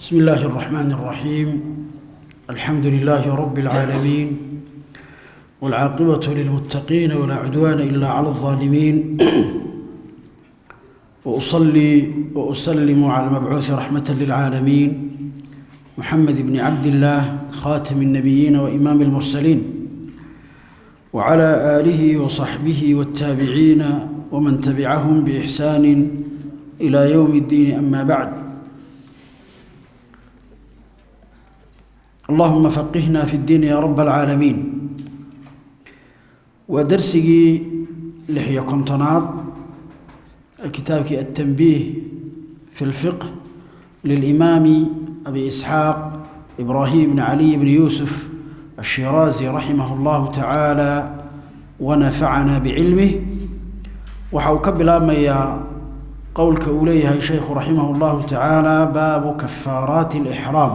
بسم الله الرحمن الرحيم. الحمد لله رب العالمين، والعاقبة للمتقين ولا عدوان إلا على الظالمين. وأصلي وأسلم على المبعوث رحمة للعالمين محمد بن عبد الله خاتم النبيين وإمام المرسلين، وعلى آله وصحبه والتابعين ومن تبعهم بإحسان إلى يوم الدين. أما بعد، اللهم فقهنا في الدين يا رب العالمين. ودرسي لحية كنتناط كتابك التنبيه في الفقه للإمام أبي إسحاق إبراهيم بن علي بن يوسف الشيرازي رحمه الله تعالى ونفعنا بعلمه. وحوكب لما قولك أوليها الشيخ رحمه الله تعالى باب كفارات الإحرام.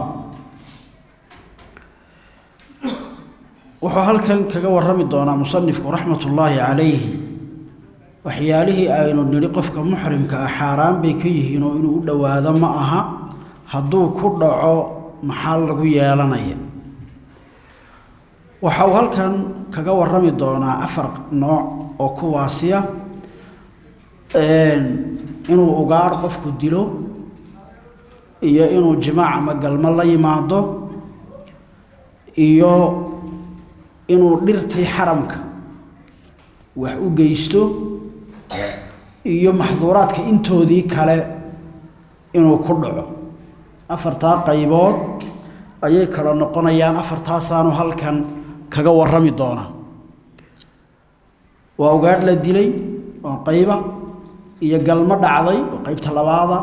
wuxuu halkan kaga warrami doonaa musannifku raxmatullaahi calayhi waxyaalihii aynu nidhi qofka muxrimka ah xaaraan bay ka yihiin oo inuu u dhowaado ma aha, hadduu ku dhaco maxaa lagu yeelanaya. waxau halkan kaga warrami doonaa 4 nooc oo kuwaasiya inuu ugaar qofku dilo, iyo inuu jimaac ama galmo la yimaado, iyo inuu dhirtii xaramka wax u geysto, iyo maxduuraadka intoodii kale inuu ku dhaco. 4 qaybood ayay kala noqonayaan. 4taasaanu halkan kaga warrami doonaa. waa ugaadh la dilay oo qayba, iyo galmo dhacday oo qaybta labaada,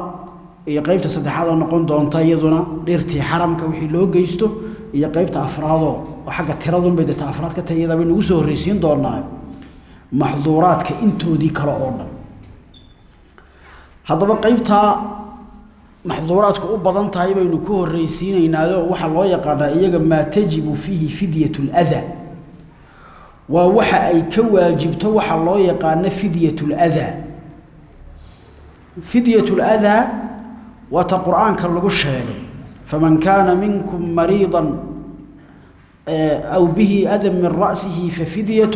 iyo qaybta saddexaad oo noqon doonta iyaduna dhirtii xaramka wixii loo geysto, iyo qaybta afraadoo xagga tiradun bay dadka afraad ka tayada bay nagu soo horeysiin doonaa maxduuraadka intoodii kale oo dhan. haddaba qaybta maxduuraadku u badan tahay baynu ku horeysiinaynaa. waxa loo yaqaanaa iyaga maa tajibu fiihi fidyatul adha. waa waxa ay ka waajibto waxa loo yaqaano fidyatul adha. fidyatul adha waa ta qur-aanka lagu sheegay: faman kaana minkum mariidan أو به أذى من رأسه ففدية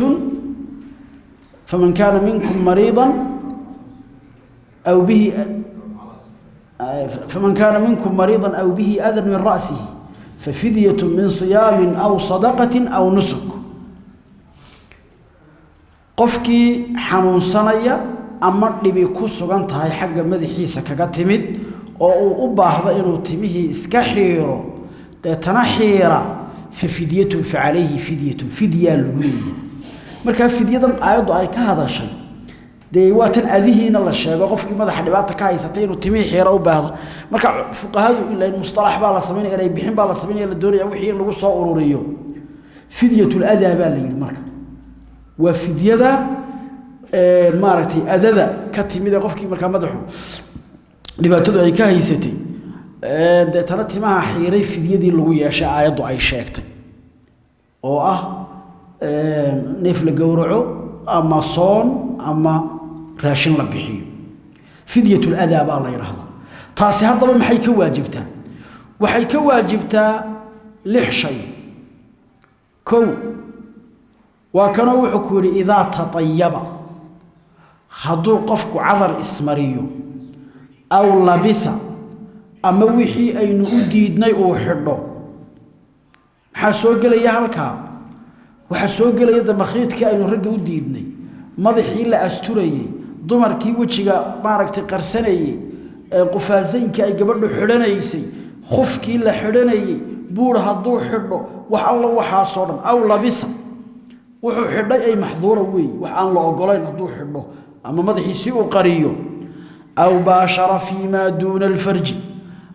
فمن كان منكم مريضا أو به أذى من رأسه ففدية من صيام أو صدقة أو نسك. قفكي حنون صنية أمر لبي كسوغان تهي حق مدحيسة كغتمد أو أباهض إنو تميه إسكحيرو تنحيرا ففدية فعليه فدية لغليه. marka fidyada aayadu ay ka hadashay deewaatan adihiina la sheego qofkii madaxa dhibaato ka haysatay inuu timi xeero u baahdo. marka fuqahadu ilaa mustalax baa la sameeyay inay bixin baa la sameeyay la doonaya wixii lagu soo ururiyo fidyatul adha baa la yiri. marka waa fidyada maaragtay adada ka timid qofkii marka madaxu dhibaatadu ay ka haysatay deetana timaha xiiray fidyadii lagu yeeshay aayadu ay sheegtay oo ah neef la gowraco ama soon ama raashin la bixiyo. fidyatul adha baa la yiraahdaa. taasi haddaba maxay ka waajibtaa? waxay ka waajibtaa 6 shay. kow waa kana wuxuu ku yiri idaa tatayaba, hadduu qofku cadar ismariyo, aw labisa ama wixii aynu u diidnay uu xidho. maxaa soo gelaya halkaa? waxaa soo gelaya damakhiidkii aynu ragga u diidnay, madaxii la asturayay, dumarkii wejiga maaragtay qarsanayay, qufaasaynka ay gabadhu xidhanaysay, khufkii la xidhanayay, buur hadduu xidho, wax alla waxaasoo dhan. aw labisa, wuxuu xidhay ay maxduura weey, wax aan la ogolayn hadduu xidho ama madaxiisii uu qariyo. aw baashara fiimaa duuna alfarji,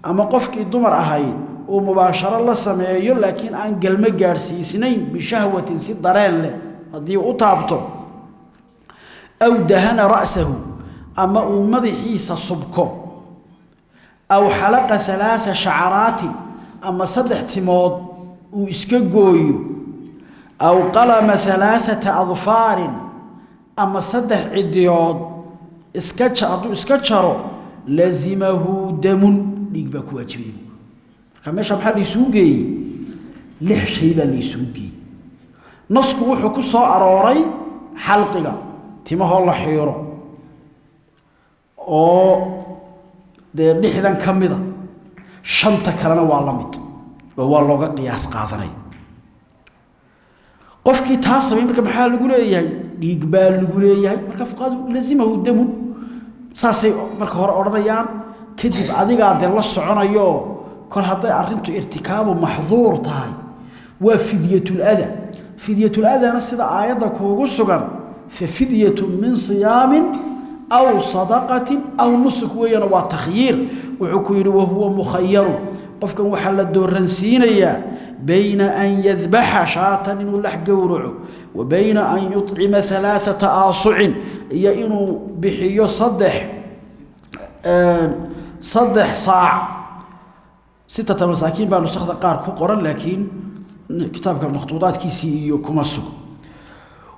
ama qofkii dumar ahayd uu mubaasharo la sameeyo laakiin aan galmo gaarsiisnayn bishahwatin si dareen leh haddii u taabto. aw dahana ra'sahu, ama uu madaxiisa subko. aw xalaqa 3 shacaraatin, ama 3 timood uu iska gooyo. aw qalama 3 adfaarin, ama 3 cidiyood hadduu iska jaro lazimahu damun dhiig baa ku waajibay. meesha maxaa la isugu geeyey 6 shay baa la isugu geeyey nasku wuxuu ku soo arooray xalqiga timaha la xiiro oo dhixdan kamida shanta kalena waa la mid oo waa looga qiyaas qaadanay qofkii taas sameeyay marka maxaa lagu leeyahay dhiig baa lagu leeyahay marka faqad lazimahu damu saasay marka hore oranayaan kadib adiga la soconayo kol haday arintu irtikaabu maxduur tahay waa fidyatul adana sida aayada kuugu sugan fa fidyatun min siyaamin aw sadaqatin aw nusuk weeyana waa takhyir wuxuu ku yiri huwa mukhayyar qofkan waxa la dooransiinaya bayna an yadhbaha shaatan inuu lax gowraco wa bayna an yut'ima 3 aasu'in iyo inuu bixiyo saddex saac 6 masaakiin baa nusxada qaar ku qoran laakiin kitaabka makhtuudaadkiisi iyo kuma sug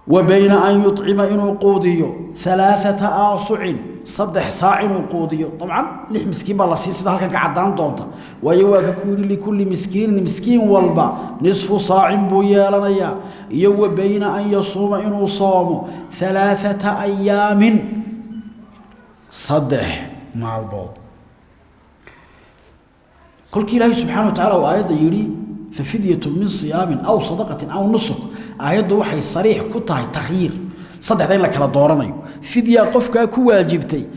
وبين أن يطعم إنه قوديو 3 آصع 3 ساع إنه قوديو طبعا لح مسكين بالله سيد هلكن كعدان دونتا ويوا ككل لكل مسكين والبا نصف صاع بويالنيا يو بين أن يصوم إنه صوم 3 أيام صدح مع البوض قل كي الله سبحانه وتعالى وآيات يري ففدية من صيام أو صدقة أو نسك آيات وحي صريح كتاه تغيير صدق دين لك دورانيو فدية قفك كواجبتي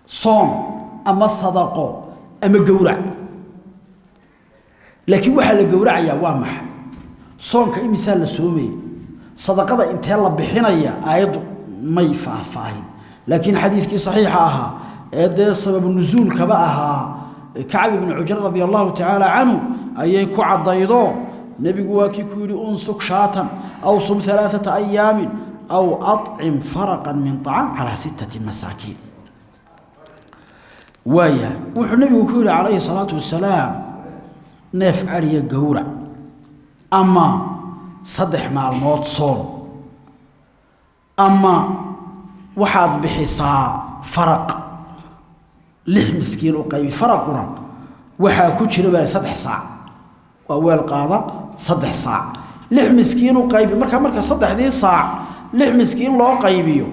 صوم أما الصدقة أما قورع لكن وحي لقورع يا وامح صوم كأي مثال لسومي صدقة انت يلا بحينيا آيات ما يفاهين لكن حديثك صحيحها هذا سبب النزول كبأها كعب بن عجر رضي الله تعالى عنه أي كعد ضيضو نبي قواكي كوري أنسك شاتا أو صم 3 أيام أو أطعم فرقا من طعام على 6 مساكين ويا والنبي كوري عليه الصلاة والسلام نفعل يقورع أما صدح مع الموت صوم أما واحد بحصا فرق لح مسكين وقيب فرقنا وحا كجرا با 3 ساعه وويل قاده 3 ساعه لح مسكين وقيب marka 3 ساعه لح مسكين loo qaybiyo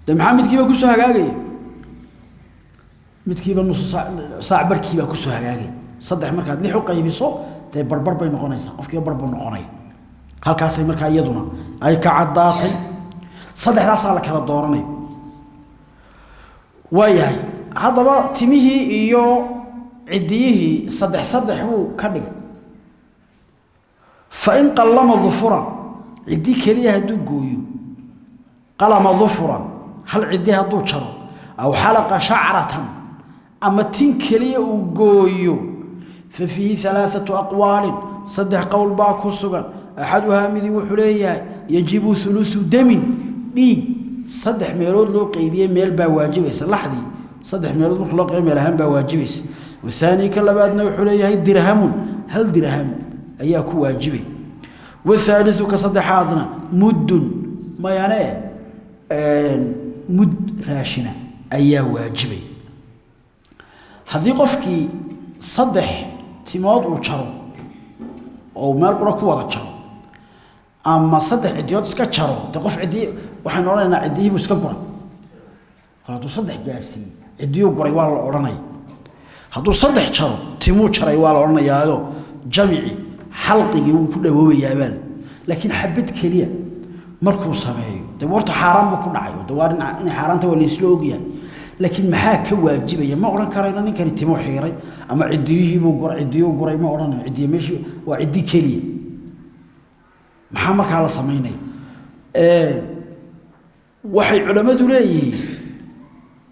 de maxamed kiiba ku soo hagaagay midkiiba nus saac barkiiba ku soo hagaagay 3 markaad lix u qaybiso de barbar bay noqonaysaa qofkii barbar noqonay halkaas ay marka iyaduna ay ka cadaatay 3daas la kala dooranay wayahay haddaba timihii iyo cidiyihii 3 uu ka dhigay fa in qallama dhufuran cidii kaliya haduu gooyo qalama dhufuran hal cidii haduu jaro aw halaqa sha'ratan ama tin kaliya uu gooyo fa fihi 3 aqwal 3 qowl baa ku sugan ahaduha midi wuxuu leeyahay yajibu thuluthu damin dhiig 3 meelood loo qaybiyay meel baa waajibaysa laxdii 3 meelood marka loo qiimeeyo lahan baa waajibaysa wathani kalabaadna wuxuu leeyahay hal dirham ayaa ku waajibay wathalithu ka saddexaadna muddun mayane mud raashina ayaa waajibay hadii qofkii 3 timood uu jaro oo meel qura ku wada jaro ama 3 cidiyood iska jaro de qof cidii waxaan oranaynaa cidiibu iska gura qalaadu 3 gaarsiin cidiyo guray waa la oranay haduu 3 jaro timu jaray waa la oranayaayo jamici xalqigi uu ku dhawoobayaa bal laakiin xabad kaliya markuu sameeyo de warta xaraam buu ku dhacayo de waa in xaraanta waa la isla ogyahay laakiin maxaa ka waajibaya ma oran karayna ninkan timo xiiray ama cidiyo guray ma oranayo cidiyo meeshii waa cidi kaliya maxaa markaa la sameynay waxay culimadu leeyihiin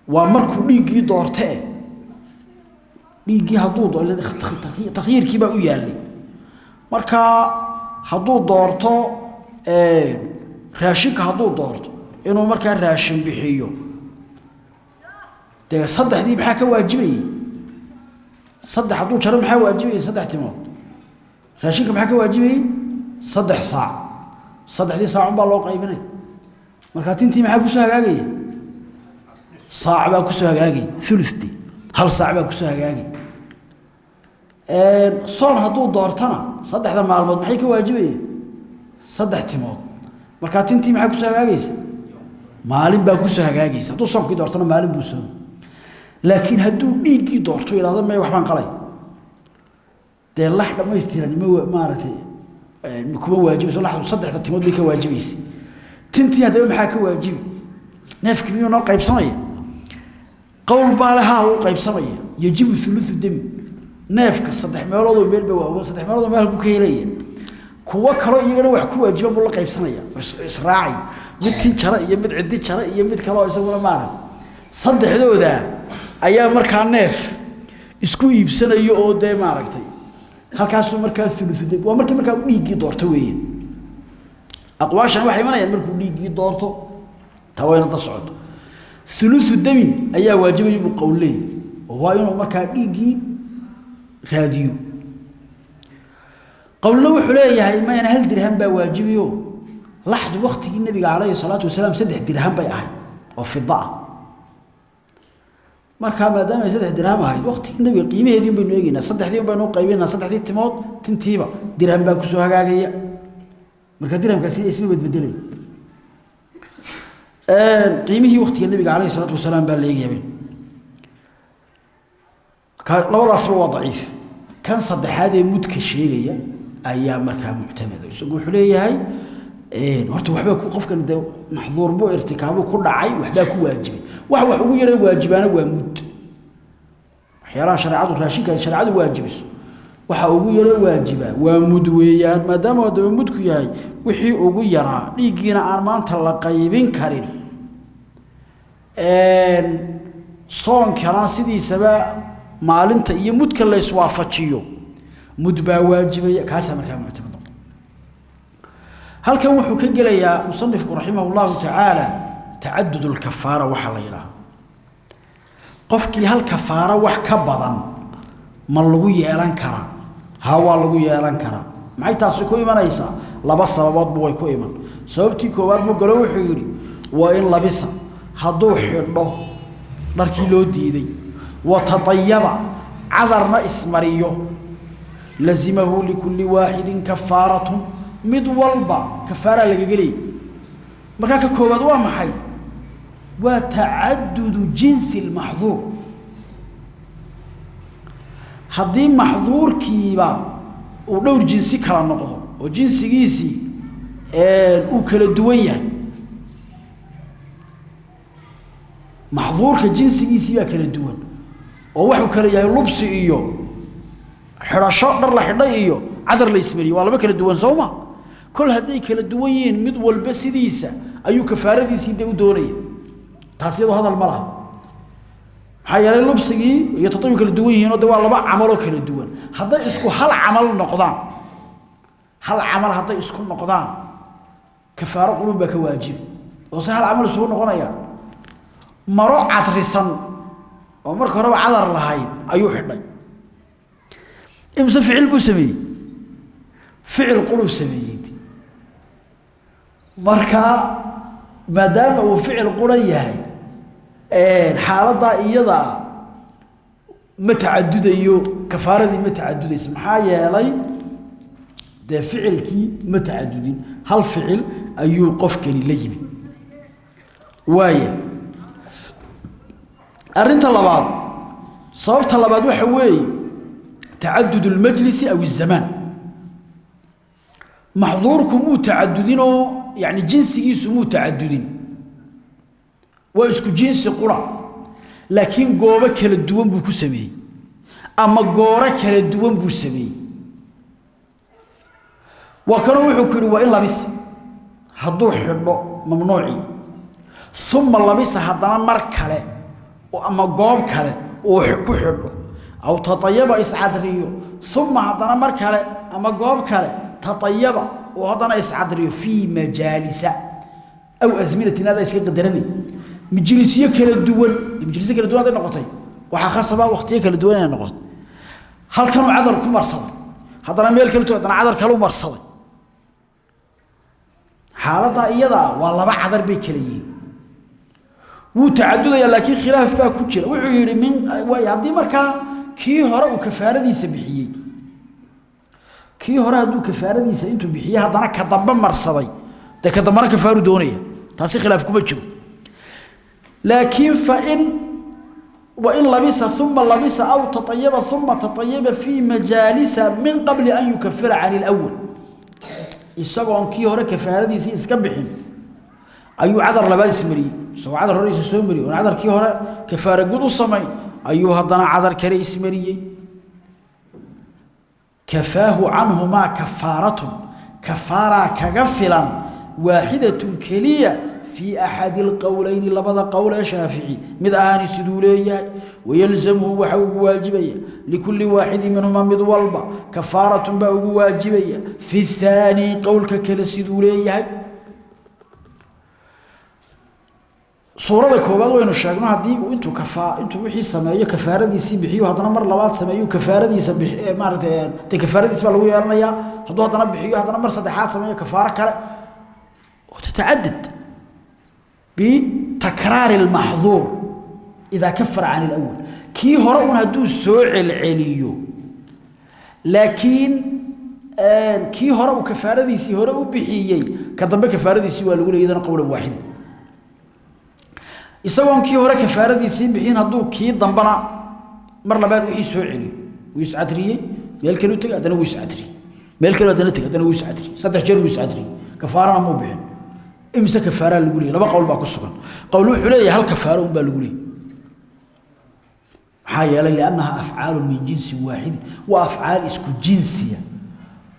waa markuu dhiigii doortay dhiigii haduu takhyiirkii baa u yaalay marka haduu doorto raashinka haduu doorto inuu markaa raashin bixiyo de 3dii maxaa ka waajibay 3 haduu jaro maxaa waajibay 3 timood raashinka maxaa ka waajibay 3 saac 3 saac baa loo qaybinay marka tintii maxaa ku soo hagaagay saac baa ku soo hagaagay thuluthti hal saac baa ku soo hagaagay صون هدو دورتنا صدح ذا معلومات maxay ka waajibay saddex timood marka tintii maxay ku soo hagaagaysa maalin baa ku soo hagaagaysa haduu soonki doortana maalin buu soo laakiin haduu dhiigi doorto ilaada may waxban qalay de lax dhamaystiran ma maartay kuma waajibayso lax saddex timood bay ka waajibaysa tintii hadaba maxaa ka waajibi neefki miyuu noo qaybsamaya qowl baalaha uu qaybsamaya yajibu thuluthu dam neefka saddex meelood oo meel baa saddex meelood oo meel ku keenaya kuwa kale iyagana wax ku waajiba buu la qaybsanaya israaci mid tin jara iyo mid cidi jara iyo mid kale oo isaguna maaran saddexdooda ayaa markaa neef isku iibsanayo oo de maaragtay halkaas markaa thuluthu dam waa markaa uu dhiigi doorto weeyeen aqwaashan waxay imanayaan markuu dhiigi doorto tawayna da socdo thuluthu dam ayaa waajibay buu qowlay oo waa inuu markaa dhiigi raadiyo qowlna wuxuu leeyahay ma yana hal dirham baa waajibiyo laxd waqtigii nabiga calayhi salaatu wasalaam 3 dirham bay ahayd oo fidda marka maadaama 3 dirham ahayd waqtigii nabiga qiimaheedii baynu eegaynaa saddexdii baynu qaybinaa saddexdii timood tintiiba dirham baa ku soo hagaagaya marka dirhamkaasi isma bedbedelay qiimihii waqtigii nabiga calayhi salaatu wasalaam baa leeyahay labadaas waa daciif kan saddexaad ee mudka sheegaya ayaa markaa muctamad isagu wuxuu leeyahay horta waxba ku qofkan maxduur buu irtikaabo ku dhacay waxba ku waajibay wax ugu yaray waajibaana waa mud waxyaalaha shariicadu raashinka shariicadu waajibiso waxa ugu yaray waajiba waa mud weeyaan maadaama uu mudku yahay wixii ugu yaraa dhiigiina aan maanta la qaybin karin soonkana sidiisaba maalinta iyo mudka la iswaafajiyo mud baa waajibay kaasa markaa muctamad halkan wuxuu ka gelayaa musannifku rahimahullahu ta'ala ta'addud al-kaffara waxa la yiraahdo qofkii hal kafaara wax ka badan ma lagu yeelan kara ha waa lagu yeelan kara maxay taas ku imanaysaa laba sababood buu way ku iman sababtii koowaad buu galo wuxuu yiri waa in labisa haduu xidho dharkii loo diiday وتطيب عذرنا اسمريو لزمه لكل واحد كفارة مدولبا كفارة لغغلي marka koobaad waa maxay waa ta'addud jins al-mahdhur hadii mahdhurkiiba uu dhowr jinsi kala noqdo oo jinsigiisi uu kala duwan yahay mahdhurka jinsigiisi waa kala duwan oo wuxuu kala yahay lubsi iyo xirasho dhar la xidhay iyo cadar la ismariyo waa laba kala duwan sooma kol haday kala duwan yihiin mid walba sidiisa ayuu kafaaradiisii u doonayay taasiyadu hadal ma laha hay'ad lubsigii iyo tatayu kala duwan yihiin oo waa laba amal oo kala duwan haday isku hal amal noqdaan haday isku noqdaan kafaaro qulub ba ka waajib oo hal amal soo noqonaya maro cadrisan oo marka hore cadar lahayd ayuu xidhay imsa ficil buu sameeyay ficil qulub sameeyay marka maadaama uu ficil quran yahay xaaladda iyada ma tacaddudayo kafaaradii ma tacaddudayso maxaa yeelay de ficilkii ma tacaddudin hal ficil ayuu qofkani la yimi waaya arinta labaad sababta labaad waxa weeye تعدد المجلس أو الزمان محظوركم متعددين يعني جنسي سمو تعددين واسكو جنس قرى لكن قوبة كلا الدوان بكو سمي أما قورة كلا الدوان بكو سمي وكانوا يحكروا وإن لبس هدو حرب ممنوعي ثم لبس هدنا مركلة وأما قوب كلا وحكو حرب أو تطيب إسعاد ريو ثم هدنا مركلة أما قوب كلا تطيب وهدنا إسعاد ريو في مجالس أو أزمنة هذا يسكي قدرني مجلسية كلا الدول مجلسية كلا الدول هذه نقطين وحخاصة وقتية كلا الدول هذه نقط هل كانوا عذر كم مرصد هدنا ميل كلا هدنا عذر كلا مرصد حالة إيضا والله ما عذر بكليين وتعدد لكن خلاف بقى كتير وعير من ويعطي مركا كي هراء كفارة سبحيي كي هراء دو كفارة سأنتو بحيي هذا كضمبا مرصدي ده كضمبا كفارة دونية تاسي خلافكم بتشوف لكن وإن لبس ثم لبس أو تطيب ثم تطيب في مجالس من قبل أن يكفر عن الأول يسقون كي هراء كفارة سيسكبحين أيو عذر لباس مري سو عذر رئيس السومري وعذر كي هراء كفارة قدو الصمي أيو هذا عذر كرئيس مري كفاه عنهما كفارة كغفلا واحدة كلية في أحد القولين لبدا قول شافعي مدعاني سدولية ويلزمه وحوق واجبية لكل واحد منهما مدولبا كفارة بأوق واجبية في الثاني قول ككل سدولية صورة كوباد وين الشاقنا هدي وانتو انتو وحي سمايو كفارة دي سيبحيو هدنا مر لباد سمايو كفارة دي سبح مارتين تي كفارة دي سبح لغوية لنيا هدو هدنا بحيو هدنا مر صدحات سمايو كفارة كلا وتتعدد بتكرار المحظور إذا كفر عن الأول كي هرؤون هدو سوع العليو لكن كي هرؤو كفارة دي سي هرؤو بحيي كضم كفارة دي سي والأولى إذن قولا واحدا يسوون كي هرؤو كفارة دي سي بحين هدو كي ضمبنا مر لباد وحي سوع عليو ويسعدري ميلكلو تقع دنا ويسعدري ميلكلو دنا تقع دنا ويسعدري صدح جر ويسعدري كفارة مو بحين إمسا كفارة لقولي لما قول باكو السكن قولوا حلية هل كفارة بالقولي حايا لأنها أفعال من جنس واحد وأفعال اسكو جنسية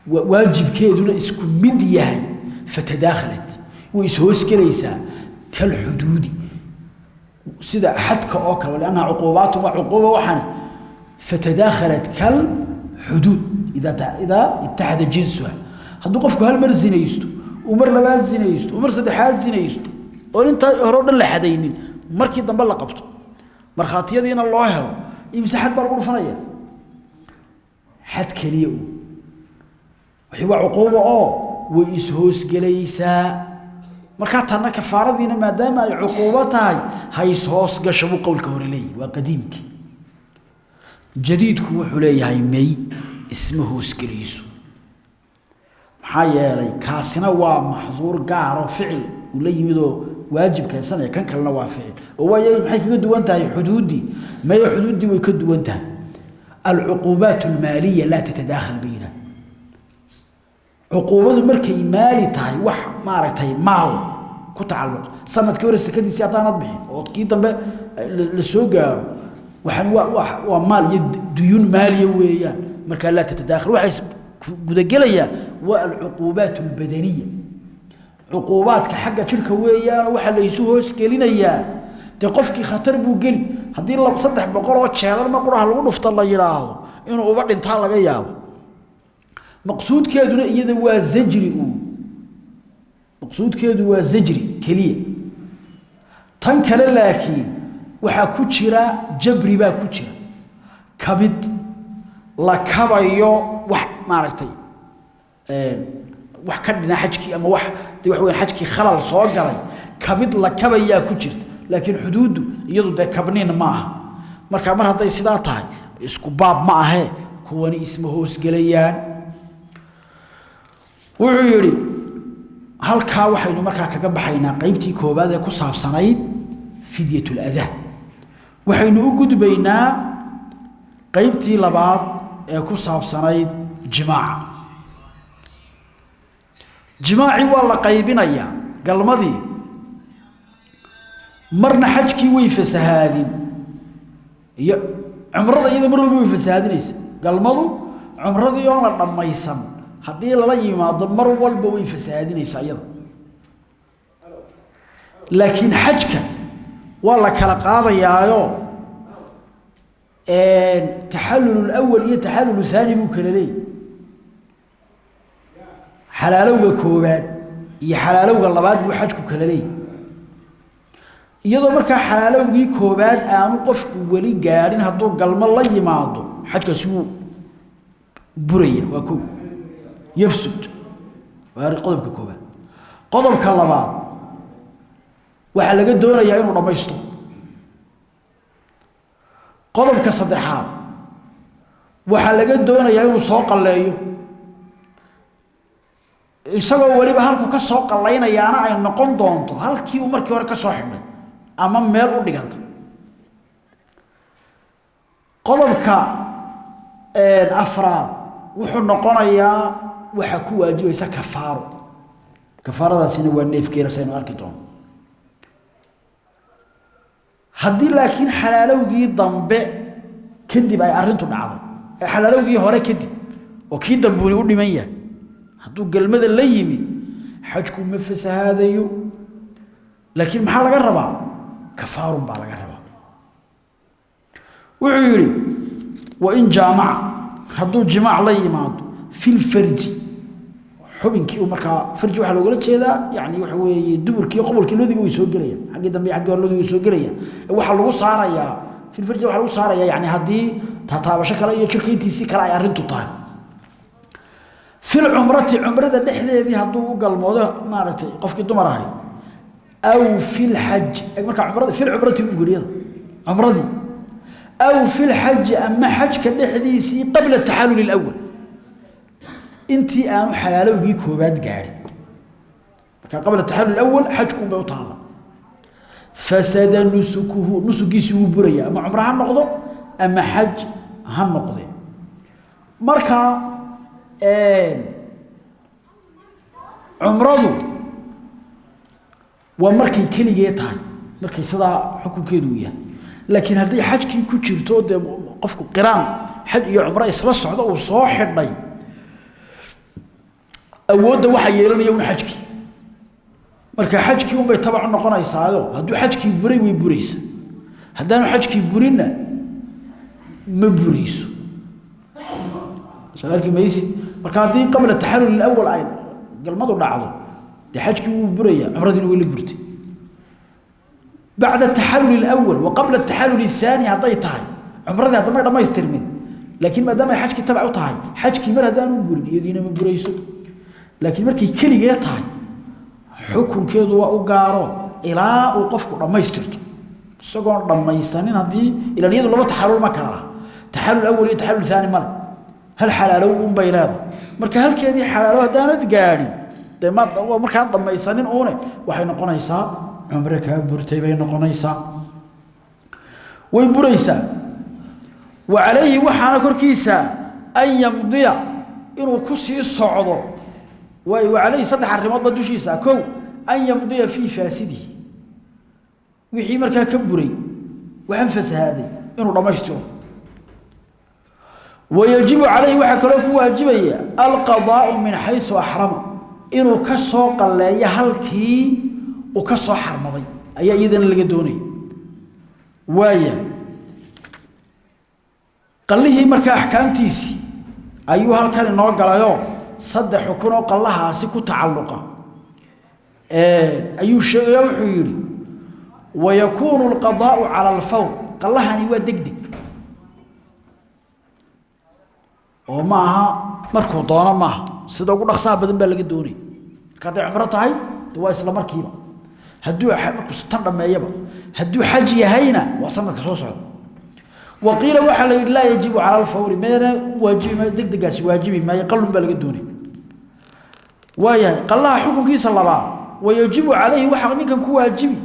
واجب كيدون اسكو مدية فتداخلت وإسهوس كليسا كالحدود سيدا حدك أوكل ولأنها عقوبات وعقوبة وحني فتداخلت كالحدود إذا اتحد جنسها هدو قفكو هالمر زينيستو ومر لبال زينيستو ومر صدحات زينيستو وانت هرود اللي حدينين مركي دنبال لقبتو مرخاتيدين الله هلو يمسحات بالغرفانية حد كليئو وحيوا عقوبة وإسهوس قليسا مركاتنا كفارة دينا ما دام عقوبتها هاي إسهوس قشبو قول كوريلي وقديمك جديدك وحولي هاي مي اسمه سكريسو حيالي كاسنا ومحظور قارو فعل ولا يمدو واجب كان سنة كان كلنا وافعل هو محي كدو انت حدودي ما هي حدودي ويكدو انت العقوبات المالية لا تتداخل بينا عقوبات مركي مالي تاي وح مارتي مال كتعلق سنة كورس كدي سياتان بحين وكي دنبه لسوق وحن ومال ديون مالية ويان مركا لا تتداخل وحيس قدقليا والعقوبات البدنية عقوبات كحقة شركة ويا وحا ليسوه سكيلينيا تقفكي خطر بو قلي هدي الله بصدح بقرات شهادر ما قرها لغو نفط الله يراهو إنه أبعد انتهى لغياه مقصود كادونا إيدا waa زجري مقصود كادو waa زجري كلية تنكال لكن وحا كتشرا جبري با كتشرا كبد لكبايو wax maaragtay wax ka dhina xajki ama wax weyn xajki khalal soo galay kabid la kabaya ku jirta laakiin xuduudu iyadu de kabneen ma aha marka mar haday sidaa tahay isku baab ma aha kuwani isma hoos galayaan wuxuu yiri halka waxaynu markaa kaga baxaynaa qaybtii koobaad ee ku saabsanayd fidyatul adha waxaynu u gudbaynaa qaybtii labaad ee ku saabsanayd jimaaca jimaaci waa la qaybinaya galmadii marna xajkii way fasahaadin iyo umrada iyada mar walba way fasahaadinaysa galmadu umradii oo la dhamaysan hadii la yimaado mar walba way fasahaadinaysa iyada laakiin xajka waa la kala qaadayaayo التحلل الأول هي التحلل الثاني بوكلالي حلالوغا كوباد هي حلالوغا لباد بو حجكو كلالي iyadoo marka xalaalowgii koobaad aanu qofku wali gaarin haduu galmo la yimaado xajkaas uu buraya waa ku yafsud waa qodobka koobaad qodobka labaad waxa laga doonayaa inuu dhameysto qodobka saddexaad waxa laga doonayaa inuu soo qalleeyo isagoo waliba halku ka soo qallaynayaana ay noqon doonto halkii uu markii hore ka soo xidhay ama meel u dhiganta qodobka afraad wuxuu noqonayaa waxa ku waajibaysa kafaaro kafaaradaasina waa neefkeena saynu arki doono haddii laakiin xalaalowgii dambe kadib ay arrintu dhacday xalaalowgii hore kadib oo kii dambuuni u dhiman yahay hadduu galmada la yimid xajku ma fasahaadayo laakiin maxaa laga rabaa kafaarun baa laga rabaa wuxuu yidhi wain jaamaca hadduu jimaac la yimaado fi lfarji xubinkii markaa farji waxaa loogala jeedaa yani waxa weeye duburkii qobolkii loodiba way soo gelayaan xaggii dambe xaggii hore loodiba way soo gelayaan waxaa lagu saarayaa fi lfarji waxaa lagu saarayaa yani haddii taataabasho kale iyo jirka intiisii kale ay arrintu tahay في العمرة عمرة دحدة دي هدو قال موضوع ما رتي قفك دمر هاي أو في الحج مركا عمرة في العمرة يقول يلا عمرة دي أو في الحج أما حج كدحديسي قبل التحلل الأول أنتي أنا حلال وجيك وبعد قاري كان قبل التحلل الأول حجكم بيطالع فسد نسكه نسكي سو بريا أما عمرة هالنقضة أما حج هالنقضة مركا عمرضو ومركي كلية تاي مركي صدا حكم كيدوية لكن هذه حج كي كتشرتو ده قفكو قران حج يا عمره يسلا سocdo oo soo xidhay awooda waxa yeelanaya un xajki marka xajki un bay tabac noqonaysaayo haduu xajki buray way buraysa hadaan xajki burina ma burayso شغالك ميسي مركاتي قبل التحلل الأول أيضا قال ما ضل لحجك وبرية عمرتي ولا برتي بعد التحلل الأول وقبل التحلل الثاني عطيتها عمرتي هذا ما يستلمين لكن ما دام حجك تبعه طاي حجك مرة دانو بري يدينا من بريسو لكن مركي كل جيتها حكم كذا وأجاره إلى وقفك ما يسترت سجون لما يستنين هذه إلى اليد لما تحلل ما كره تحلل الأول تحلل الثاني مرة هل حلالو بيناده marka halkeedii xalaalo hadaanad gaadhin deema markaan dhamaysanin oone waxay noqonaysaa umre ka burtay bay noqonaysaa way buraysaa wa alayhi waxaana korkiisa ay yamdiya inuu ku sii socdo way wa alayhi saddex arrimood badushiisa kow ay yamdiya fi faasidi wixii markaa ka buray waxan fasahaaday inuu dhamaystiro ويجب عليه وحكلوك واجبية القضاء من حيث أحرم إنه كسو قليا هلكي وكسو حرمضي أي إذن اللي قدوني وايا قال له مركا أحكام تيسي أيها هلكان إنه قال يوم صد حكونا وقال لها سيكو تعلقا أيها الشيء يوحيري ويكون القضاء على الفور قال لها نيوى دقدق وماها مركو دونا ما سيده ugu dhaqsaha badan baa laga doonay kada umra tahay waa isla markiiba haduu markuu tan dhameeyaba haduu xaj yahayna waa sanadka soo socda waqila waxa la ilaa yajibu ala al-fawr meena waajibi degdegaasi waajibi ma yaqallun baa laga doonay waaya qallaha xukunkiisa labaad wayajibu alayhi waxa ninkan ku waajibi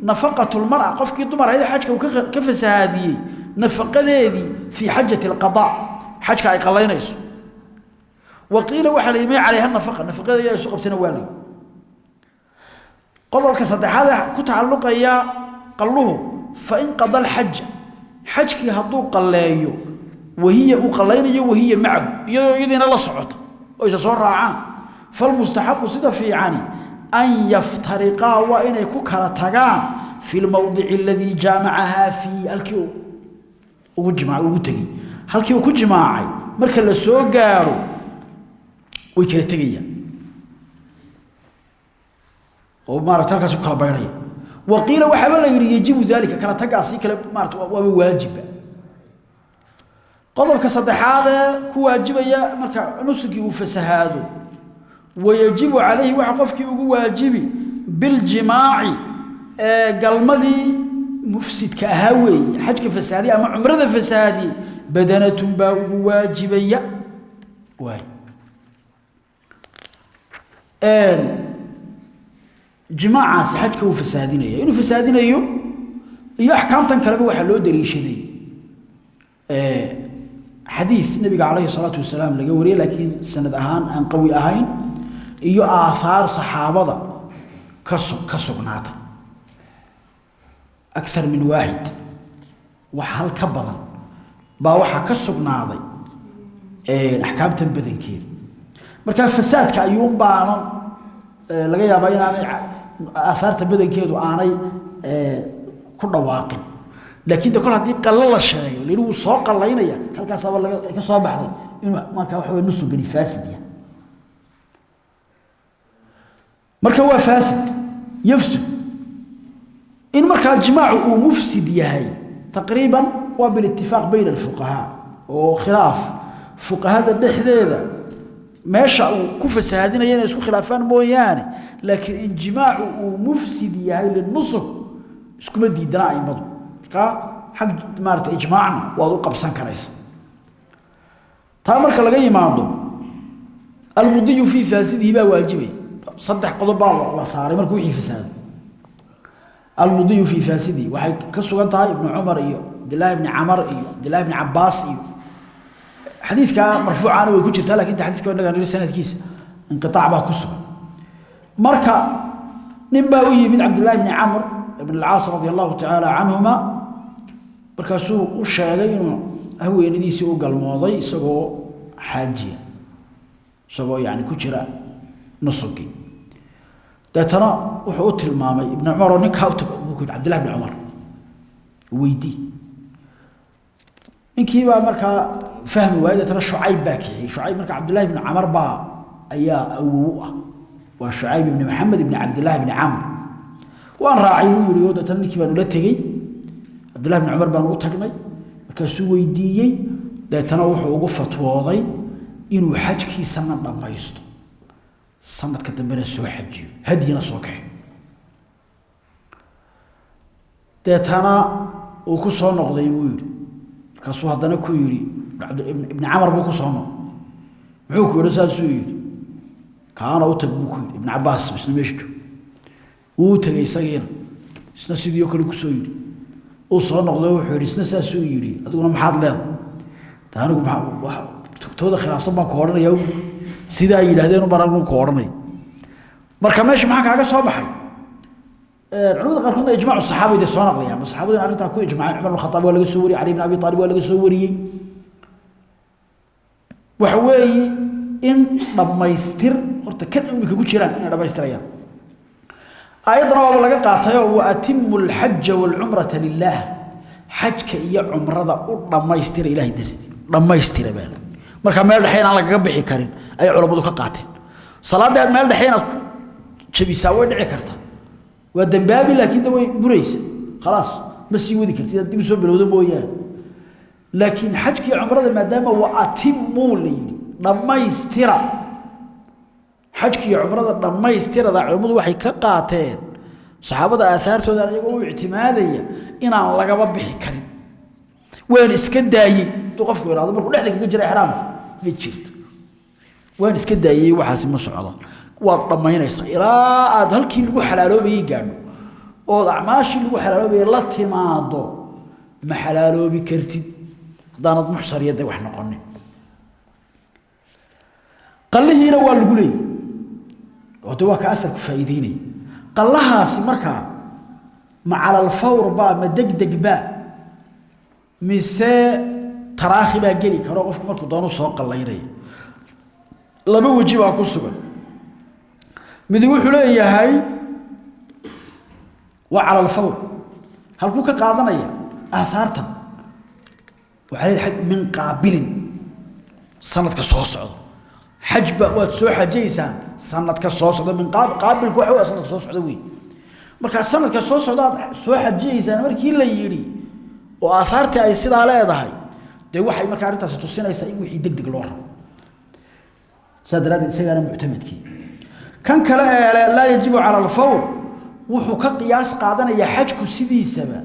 nafaqatu al-mar'a qofkii dumar hayda xajka ka fasaadiyay nafaqadeedii fi hajjati al-qada حجك أي قلينيس وقيل وحل يمي عليها النفقة النفقة هي سوق بتنوالي قالوا كصدق هذا كتعلق يا قالوه فإن قضى الحج حجك هدو قليو وهي قليني وهي معه يدين الله صعود وإذا صار عام فالمستحب صدق في عاني أن يفترقا وإن يكون كرتقان في الموضع الذي جامعها في الكيو وجمع وتجي halkii uu ku jimaacay marka la soo gaaro way kala tagayaan oo maarta halkaas ku kala baynay waqiila waxa la yiri yajibu dalika kala tagaasi kala maarta waa waajib qodobka saddexaad ku waajibaya marka nusugii uu fasahaado wayajibu alayhi waxa qofkii ugu waajibi bil jimaa'i galmadii mufsidka ahaa weey xajka fasaadi ama umrada fasaadi بدنة با واجبية واي جماعة حجك وفسادين إنه فسادين iyo axkaamtan kale waxa loo dariishaday xadiis nabiga kaleey salaatu wasalaam laga wariyay laakiin sanad ahaan aan qawi ahayn iyo aathar saxaabada ka sugnaata akthar min waahid waxa ka badan baa waxa ka sugnaaday axkaamtan badankeed marka fasaadka ayuun baanan laga yaabaa in aanay aatharta badankeedu aanay ku dhawaaqin laakiin kol hadii qalla la sheeyo leeyahay soo qalaynaya halkaas aba laga ka soo baxday inuu marka wax weyn nusu gani faasid yahay marka waa faasid yafsid in marka jimaacu uu mufsid yahay taqriban waa bil ittifaq bayna al-fuqaha oo khilaaf fuqahada dhexdeeda meesha uu ku fasaadinayeen isku khilaafaan mooyaane laakiin in jimaacu uu mufsid yahay lin-nusuk iskuma diidana aymadu ka xaq maarta ijmaacna waad u qabsan karaysa taa marka laga yimaado al-mudhi fi faasidihi ba waajibi saddex qodob la saaray markuu wixii fasaad al-mudhi fi faasidihi waxay ka sugan tahay ibn umar iyo abdullah ibn amr iyo abdullah ibn abbas iyo xadiiska marfuucana way ku jirtaa laakiin xadiiska wanaga sanadkiisa inqitaac baa ku sugan marka nin baa u yimid abdullah ibn amr ابن العاص رضي الله تعالى عنهما بركاسو وشاغي انه هوينيديسي او galmooday isagoo xaajiya isagoo yaani ku jira nusugi dadana wuxuu u tilmaamay ibn umar ninka uu ku abdullah ibn umar weydii ninkii baa marka fahmi waayay dadana shuayb baaki shuayb marka abdullah ibn umar baa ayaa awuu wa shuayb ibn muhammad ibn abdullah ibn amr وان راعي ويريو دتن نكي بان لا تغي عبد الله بن عمر بان او تغنay markaasuu weydiiyay deetana wuxuu ugu fatwooday inuu xajkiisa ma dhamaysto sanadka dambena soo xajiyo hadiyana soo kaxay deetana uu ku soo noqday wuu yiri markaasuu hadana ku yiri ibn Amr buu ku soo noqday wuxuu ku yiri saasuu yiri kaana u tag buu ku yiri ibn Abbas isna meeshii uu tagay isagina isna sidoo kale ku soo yiri oo soo noqday wuxuu yiri isna saasuu yiri adiguna maxaad leedahay taanigu wax tooda khilaafsan baan ku oranayaa sida ay yiraahdeen baan ku oranay marka meesha maxaa kaaga soo baxay culimada qaarkood ay ijmaacu saxaabada soo naqliyaan saxaabada arinta ku ijmaacay Umar ibn Khattab waa laga soo wariyay Ali ibn Abi Talib waa laga soo wariyay waxa weey in dhamaystir horta kan imika ku jiraan in dhamaystirayaan ayadana waa laga qaatay oo atimul hajj wal umrata lillah hajka iyo umrada u dhamaystira ilaahay darti dhamaystira baa marka meel dhaxeen aan laga bixi karin ay culimadu ka qaateen salaada meel dhaxeen aad jabisa way dhici kartaa waa dambabi laakiin way buraysa خلاص ma sii wadi kartid dib soo bilowdo mooyaan laakiin hajka iyo umrada maadaama waa atimul dhamaystira حجك يا عمرة لما يستيرد عمود وحي كقاتين صحابة آثارته ده يقولوا اعتمادية إن الله جاب بحي كريم وين اسكنداي توقف وين هذا بقول لك يجري حرام بيجرد وين اسكنداي وحاسب مسعود والطما هنا يصير هل كي لو حلالو بيجانو وضع ماشي لو حلالو بيلتي ما ضو ما حلالو بكرتي دانت محصر يدي وحنا قلنا قال لي هنا والقولي ودوا كأثر كفايديني قال لها سمركا مع على الفور با مدقدق با مساء تراخي با جري كرو قف مركو دانو سو قليري لبا وجي با كسغن مدي وخو ليهي وعلى الفور هل كو كقادنيا آثارتن وحال الحج من قابل سندك سو سocdo حجبه واد سو حجيسان سندك سو سocdo من قابل كو خو سندك سو سocdo وي marka sanadka soo socdaad soo xajiyeysaan markii la yiri oo aasaarta ay sida leedahay de waxay marka arintaas tusinaysaa in wixii degdeg loo rabo sadraad isagana mu'tamadkii kan kale ee la yajibu ala al-fawr wuxuu ka qiyaas qaadanaya xajku sidiisaba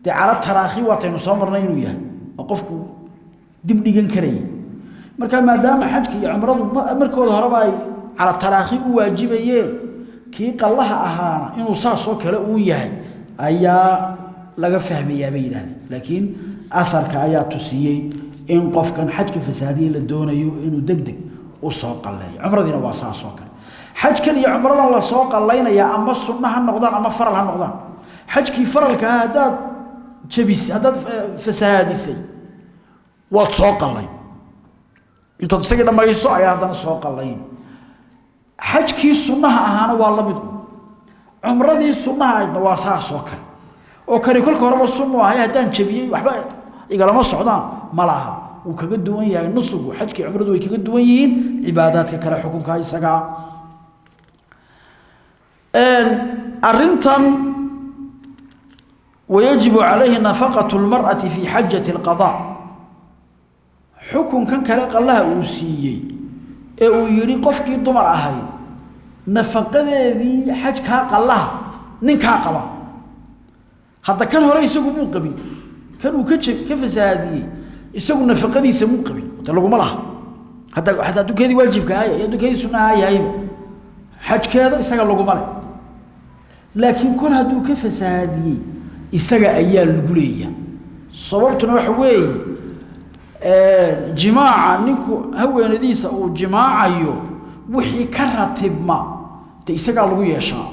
de ala taraakhi waataynu soo marnay inuu yahay qofku dib dhigan karay marka maadaama xajka iyo umradu markooda horeba ay ala taraakhi u waajibayeen kii qallaha ahaana inuu saasoo kale uu yahay ayaa laga fahmayaa bay yiraahdeen laakiin atharka ayaa tusiyay in qofkan xajka fasaadiye la doonayo inuu degdeg u soo qalleeyo umradina waa saasoo kale xajkan iyo umrada la soo qalleynaya ama sunnaha noqdaan ama faral ha noqdaan xajkii faralka hadaad jabis hadaad fasaadisay waad soo qallay intaad isaga dhamayso ayaa hadana soo qallayn xajkii sunnaha ahaana waa la mid umradii sunnaha ahayd waa saasoo kale oo kale kolka horeba sunno ah hadaan jabiyay waxba igalama socdaan malaha uu kaga duwan yahay nusugu xajkii umradu way kaga duwan yihiin cibaadaadka kale xukunka isaga arintan ويجب عليه نفقة المرأة في حجة القضاء حكم كان كلا الله أوسيي أو يري قفك الضمر أهاي نفقة ذي حج كاق الله نكا قضاء هذا كان هو رئيس مو قبي كانوا كيف زادي يسوي نفقة ذي سمو قبي تلقوا ملها حتى دوك هذه واجب كهاي دوك هذه سنة هاي حج كذا يستقلوا ملها لكن كل هذو كيف زادي isaga ayaa lagu leeyahay sababtuna waxa weeye jimaaca ninku haweenadiisa uu jimaacayo wixii ka ratibma de isaga lagu yeeshaa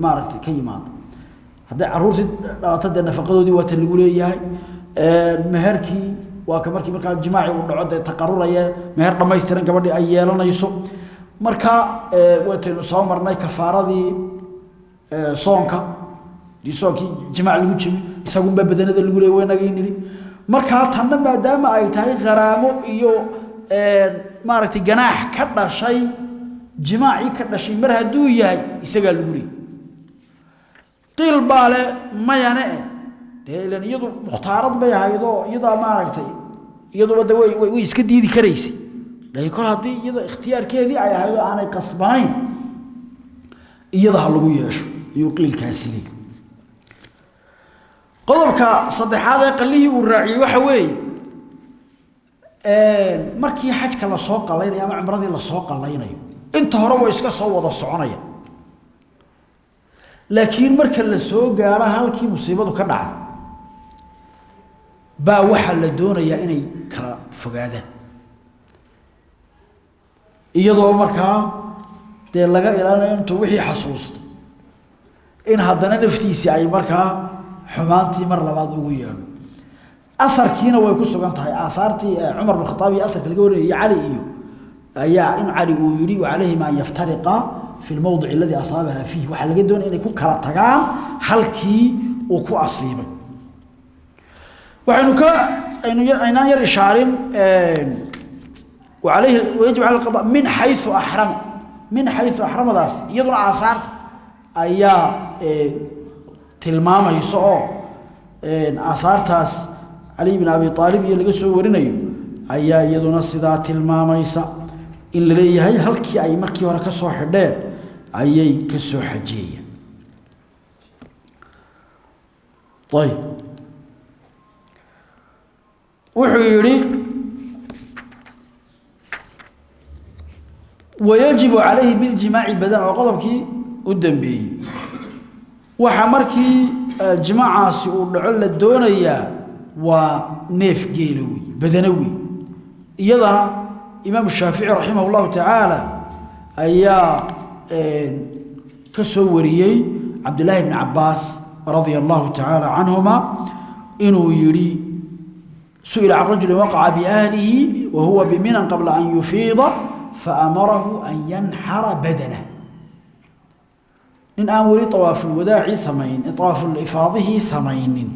maaragtay ka yimaado haday caruurti dhalatada nafaqadoodii waa tan lagu leeyahay meherkii waa ka markaa jimaaci uu dhaco de taqarruraya meher dhameystiran gabadhii ay yeelanayso marka waataynu soo marnay kafaaradii soonka disoonki jimaac lagu jimi isagu badanada lagu leeyahay waynaga iniri marka tanna maadaama ay tahay qaraamo iyo maaragtay ganaax ka dhashay jimaaci ka dhashay mar haduu yahay isaga lagu leeyahay qil baale mayane deelan iyadu muxtaarad bay haydo iyada maaragtay iyadu wada way iska diidi kareysay day kor hadii iyada ikhtiyaarkeedii ay haydo aanay qasbanayn iyada lagu yeesho iyo qilkaasi qodobka saddexaad ee qallihi uu raaciyay waxa weeye markii xajka la soo qalaynayo ama umradii la soo qalaynayo inta hore way iska soo wada soconaya laakiin marka la soo gaaro halkii musiibadu ka dhacay baa waxa la doonayaa inay kala fogaadaan iyadoo markaa de laga ilaalinayo intuu wixii xasuusto in haddana naftiisi ay markaa xumaantii mar labaad ugu yeelo asarkiina way ku sugan tahay aasaartii Umar bin Khattab iyo asarka laga wariyay Ali iyo ayaa in Ali uu yiri wa alayhi ma yaftariqa fi al-mawdi' alladhi asabaha fihi waxa laga doonay inay ku kala tagaan halkii uu ku asiibay waxaynu ka aynaan yar ishaarin wa alayhi wajib ala al-qada' min haythu ahram daas iyaduna aasaarta ayaa tilmaamayso oo aasaartaas Ali ibn Abi Talib iyo laga soo warinayo ayaa iyaduna sida tilmaamaysa in la leeyahay halkii ay markii hore ka soo xidheen ayay ka soo xajeeyeen طيب wuxuu yiri ويجب عليه بالجماع بدن وقضبكي ودنبي waxa markii jimaacaasi uu dhaco la doonayaa waa neef geelawi badanawi iyadana imaam Shaafici rahimahullahu ta'ala ayaa ka soo wariyay Abdullah ibn Abbas radiyallahu ta'ala anhuma inuu yiri su'ila ar-rajul waqa'a bi ahlihi wa huwa bi minan qabla an yufida fa amarahu an yanhara badanahu إن أول طواف الوداع سمين طواف الإفاضه سمين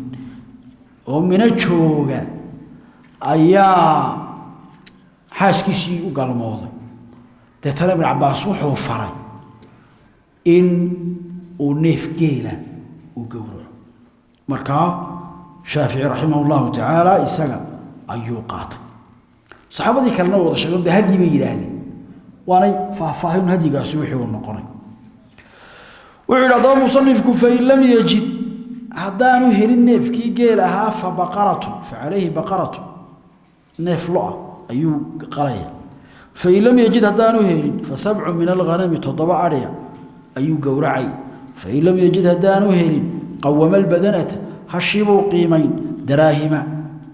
ومن الشوقة أيا حاسكي شيء وقال الموضوع تترى ابن عباس وحو فري إن ونيف جيلة وقوله مركا شافعي رحمه الله تعالى إساق أيوقات صحابة ذي كان نوضا شغل بهدي بيلاني وانا فاهم هدي قاسوحي والنقري وعلى ضام مصنفك فإن لم يجد هدانو هل النفكي قيلها فبقرته فعليه بقرته neef lo ayuu qalaya fa ilam yajid hadaanu helin fa sab'u min al-ghanam toddoba ariya ayuu gowracay fa ilam yajid hadaanu helin qawama al-badanata hashibu qiimayn daraahima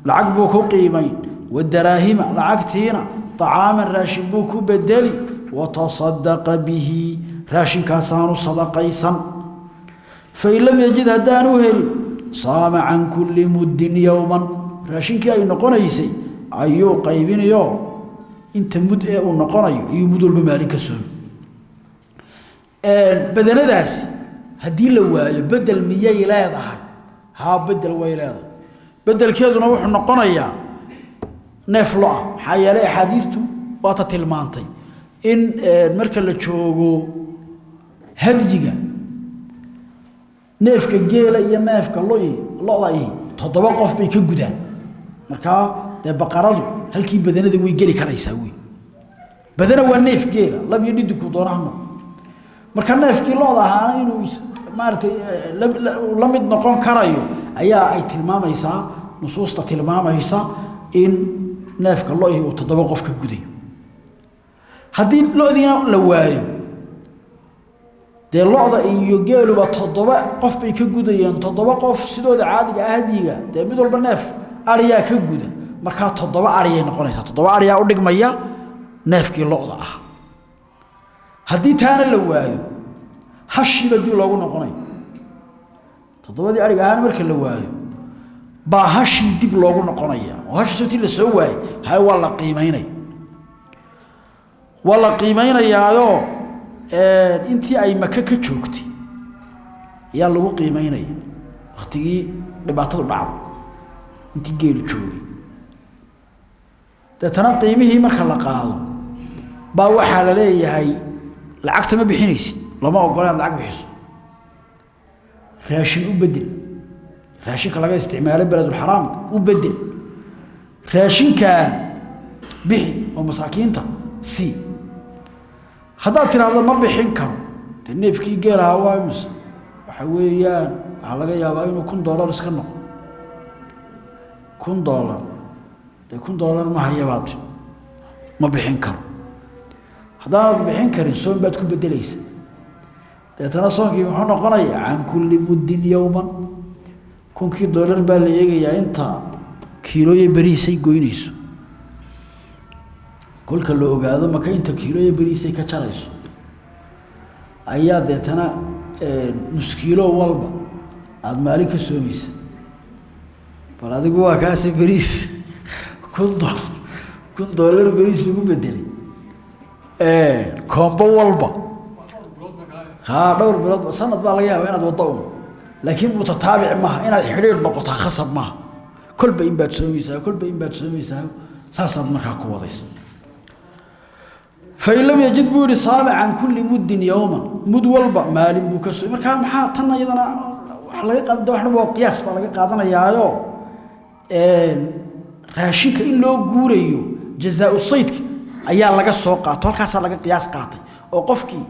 lacag buu ku qiimayn wadaraahima lacagtiina طعاما راشن buu ku bedeli wa tasaddaqa bihi raashin kaasaanu sadaqaysan fa ilam yajid hadaanu helin saama an kulli muddin yawman raashinkii ay noqonaysay ayuu qaybinayo inta mud ee uu noqonayo iyo mud walba maalin ka soo badanadaas hadii la waayo bedel miyay leedahay ha bedel way leedahay bedelkeeduna wuxuu noqonayaa neef lo maxaa yeelay xadiistu waa ta tilmaantay in marka la joogo hadiga neefka geela iyo neefka lo-da ay toddoba qof bay ka gudaan marka de baqaradu halkii badanada way geli karaysaa way badana waa neef geela lab iyo dhidku doonahno marka neefkii lo-da ahaan inuu maartay la mid noqon karayo ayaa ay tilmaamaysaa nusuusta tilmaamaysa in neefka lo iyo toddoba qof ka guday hadii loodina la waayo de lo'da iyo geeluba toddoba qof bay ka gudayeen toddoba qof sidooda caadiga ah hadiga de mid walba neef ariya ka guda marka toddoba ariya noqonaysa toddoba ariya u dhigmaya neefkii lo'da ah hadii taana la waayo hashiba dib loogu noqonay toddobadii ariga ahaan marka la waayo baahashi dib loogu noqonaya oo hashi soo tii la soo waay hay wala qiimeynayaayo intii ay maka ka joogtay yaa lagu qiimeynaya waqtigii dhibaatadu dhacday intii geelu joogay dadana qiimihii marka la qaado baa waxa la leeyahay lacagta ma bixinaysid lama ogolaan lacag bixiso raashin u bedel raashinka laga isticmaalo beledul xaraam u bedel raashinka bixi oo masaakiinta si hadaa tiraahdo ma bixin karo neefkii geelaha waa waxa weeyaan waxa laga yaabaa inuu $1 iska noqdo $1 de $1 ma hayabaad ma bixin karo hadaa bixin karin soo baad ku bedelaysa deetana soonkii wuxuu noqonayaa aan kulli muddin yawman $1 baa la eegayaa inta kiilooye bariisay goynayso kulka loo ogaado marka inta kiilooye bariisay ka jarayso ayaa deetana nus kiilo walba aad maalin ka soomaysa bal adigu waa kaas bariis $1 bariis ugu bedelay kombo walba dhowr bilood sanad baa laga yaabaa inaad wado laakiin mutataabic ma inaad xiriir noqoto khasab ma kulba in baad soomaysaa saasaad markaa ku wadaysa fa illam yajid buuri saama an kulli muddin yawman mud walba maalin buu ka soo markaa maxaa tan iyadana wax laga qaado waxna waa qiyaas baa laga qaadanayaayo raashinka in loo guurayo jazaa'u saydka ayaa laga soo qaato halkaas laga qiyaas qaatay oo qofkii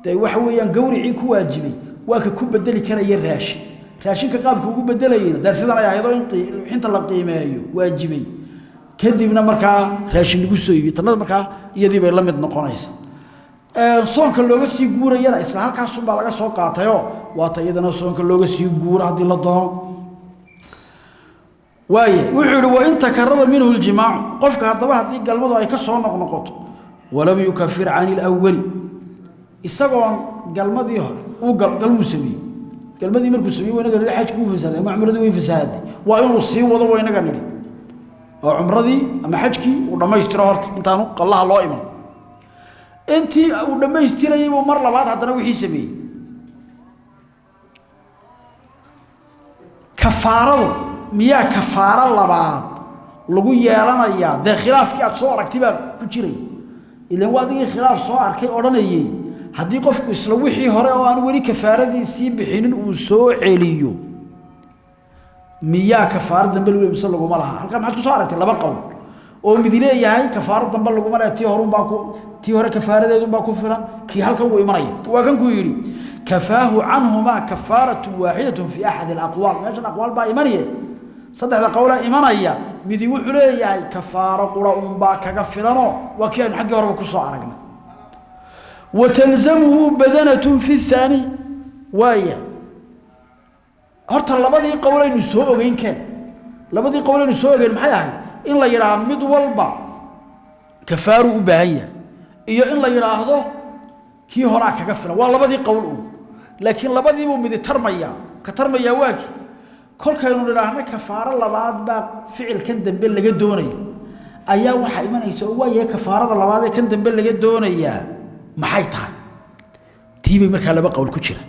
day waxa weeyaan gowricii ku waajibay waa ka ku bedeli karaya raashinka qaabka ugu bedelayeen darsidan ay ayado inta la qiimeeyo waajibay kadibna markaa raashin lagu soo iibiyo tanada markaa iyadii bay la mid noqonaysa soonka looga sii guurayana isla halkaas baa laga soo qaatayo waa tayadana soonka looga sii guuro hadii la doono waaye wuxuu wa inta karrara minhu aljimaa qofka hadaba hadii galmadu ay ka soo noqnoqoto walam yukaffir aan al-awwal isagoon galmadii hore uu galmu sameeyay galmadii markuu sameeyay wanaga xajku u fasaaday ama umradii way fasaaday waa inuu sii wado waynaga niri oo umradii ama xajkii uu dhameystiro horta intaanu qallaha loo iman intii uu dhameystirayay uu mar labaad hadana wixii sameeyay kafaaradu miyaa kafaara labaad lagu yeelanayaa de khilaafkii aad soo aragtay baa ku jiray ilaan waadii khilaaf soo arkay oranayay hadii qofku isla wixii hore oo aan wali kafaaradii bixinin uu soo celiyo miyaa kafaara dambe lagu leeyahay lagu malaha halka maxaad ku soo aragtay laba qowl oo mid leeyahay kafaara dambe lagu malaha tii hore kafaaradeedu baa ku filan kii halka uu imanay waa kan ku yiri kafaahu anhuma kafaratu wahidatun fi ahad al-aqwal meeshan aqwal baa imanaya saddexda qowla imanaya midii wuxuu leeyahay kafaaro qura'un baa kaga filano waa kii aan xagii horeba ku soo aragnay watalzamuhu badanatun fi thani waaya horta labadii qowlaynu soo ogeyn keen labadii qowlaynu soo ogeyn maxay ahayd in la yiraahdo mid walba kafaaru u baahan yahay iyo in la yiraahdo kii hore kaga filan waa labadii qowl laakiin labadii buu mid tarmaya ka tarmaya waaki kolkaynu niraahna kafaaro labaad baa ficilkan dambe laga doonayo ayaa waxa imanaysa oo waayay kafaarada labaad ee kan dambe laga doonaya maxay tahay tiibay markaa laba qowl ku jira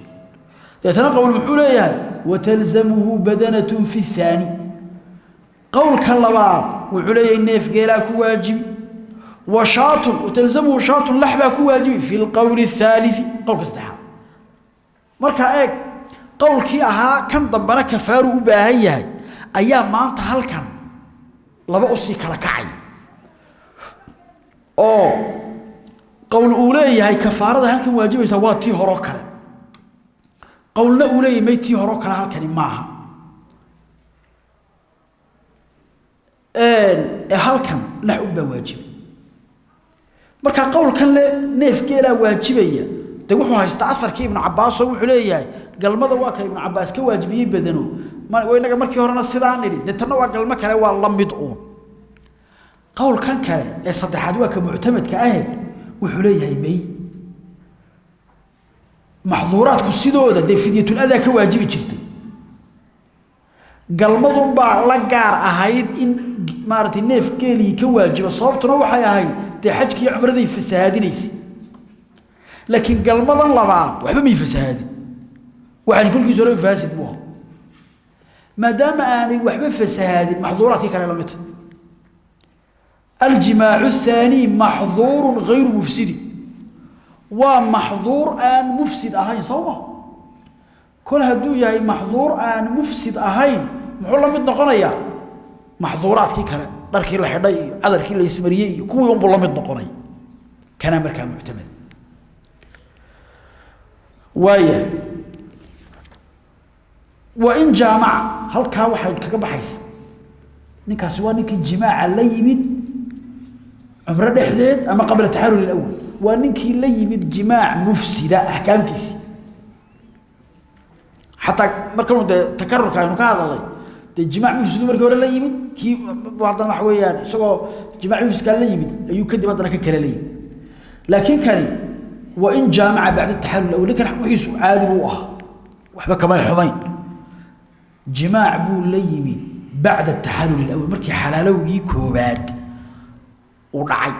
dadana qowl muxuu leeyahay watalzamuhu badanatun fi thani qowlka labaad wuxuu leeyahay neef geela ku waajibi وشاط وتلزمه شاط لحبه كواجب في القول الثالث قول كسدحا marka eeg qowlkii ahaa kan dambana kafaaru u baahan yahay ayaa maanta halkan laba u sii kala kacay oo qowl uu leeyahay kafaarada halkan waajibaysa waa tii horo kale qowlna uu leeyahay tii horo kale halkan maaha halkan la u baa waajib marka qowlkan le neef geela waajibaya de wuxuu haysta afarkii ibn Abbas oo wuxuu leeyahay galmada waa ka ibn Abbas ka waajibiyay badano waynaga markii horena sidaan niri de tan waa galmo kale waa la mid oo qowlkan kale ee saddexaad waa ka mu'tamadka ah wuxuu leeyahay may maxduuraadku sidooda de fidiyatul adaa ka waajibi jirtay galmadun baa la gaar ahayd in maartay neef geeli ka waajibo sababtuna waxay ahayd de xajkii umradii fasaadinaysi laakiin galmadan labaad waxba ma fasaadin waxaan kulkiis hore faasid buu maadaama aanay waxba fasaadin maxduuraadkii kale la mid الجماع الثاني محظور غير مفسد ومحظور آن مفسد أهين صوما كل هدو يهي محظور آن مفسد أهين محولا مد نقنيا محظورات كي كان داركي لحدي عذركي ليسمريي كو يوم بالله مد نقني كان مركا معتمد وإن جامع هل كا واحد كبحيس نكا سوا نكي جماع لا يمد عمره دحديد اما قبل التحرر الاول وانكي لا يمد جماع مفسده احكامتيس حتى markuu takarrur ka inuu ka hadalay de jimaac mufsid markii hore la yimid ki wadan wax weeyaan isagoo jimaac mufsid ka la yimid ayuu kadib hadana ka kala leeyay laakiin kani wa in jaama'a ba'da at-tahallul aw lakin wiisu caadi buu ah waxba kama xumayn jimaac buu la yimid ba'da at-tahallul al-awwal markii xalaalowgii koobaad ودعي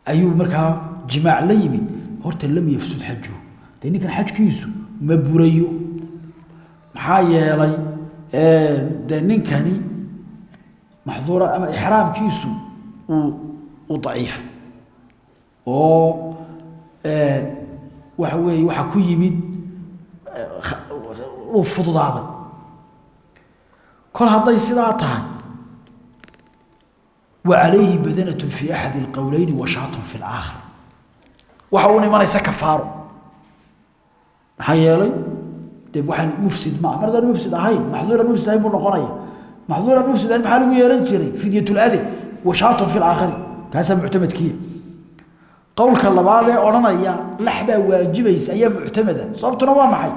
أيوب مركها جماع لا يمين هرت لم يفسد حجه لأن كان حج كيسو مبوريو محايا لي دنين كاني محظورة أما إحرام كيسو وضعيف وحوي وحكو يمين وفضل هذا كل هذا يصير وعليه بدنة في أحد القولين وشاط في الآخر وحاولني ما ليس كفاره حيالي ديب واحد مفسد ما مرضى المفسد هاي محظور المفسد هاي بنقرية محظور المفسد هاي محالو يرنجري فدية الأذى وشاط في الآخر كاسا معتمد كي قول كالله بعض أولانا إياه لحبة واجبة أيام معتمدة صابتنا ما معي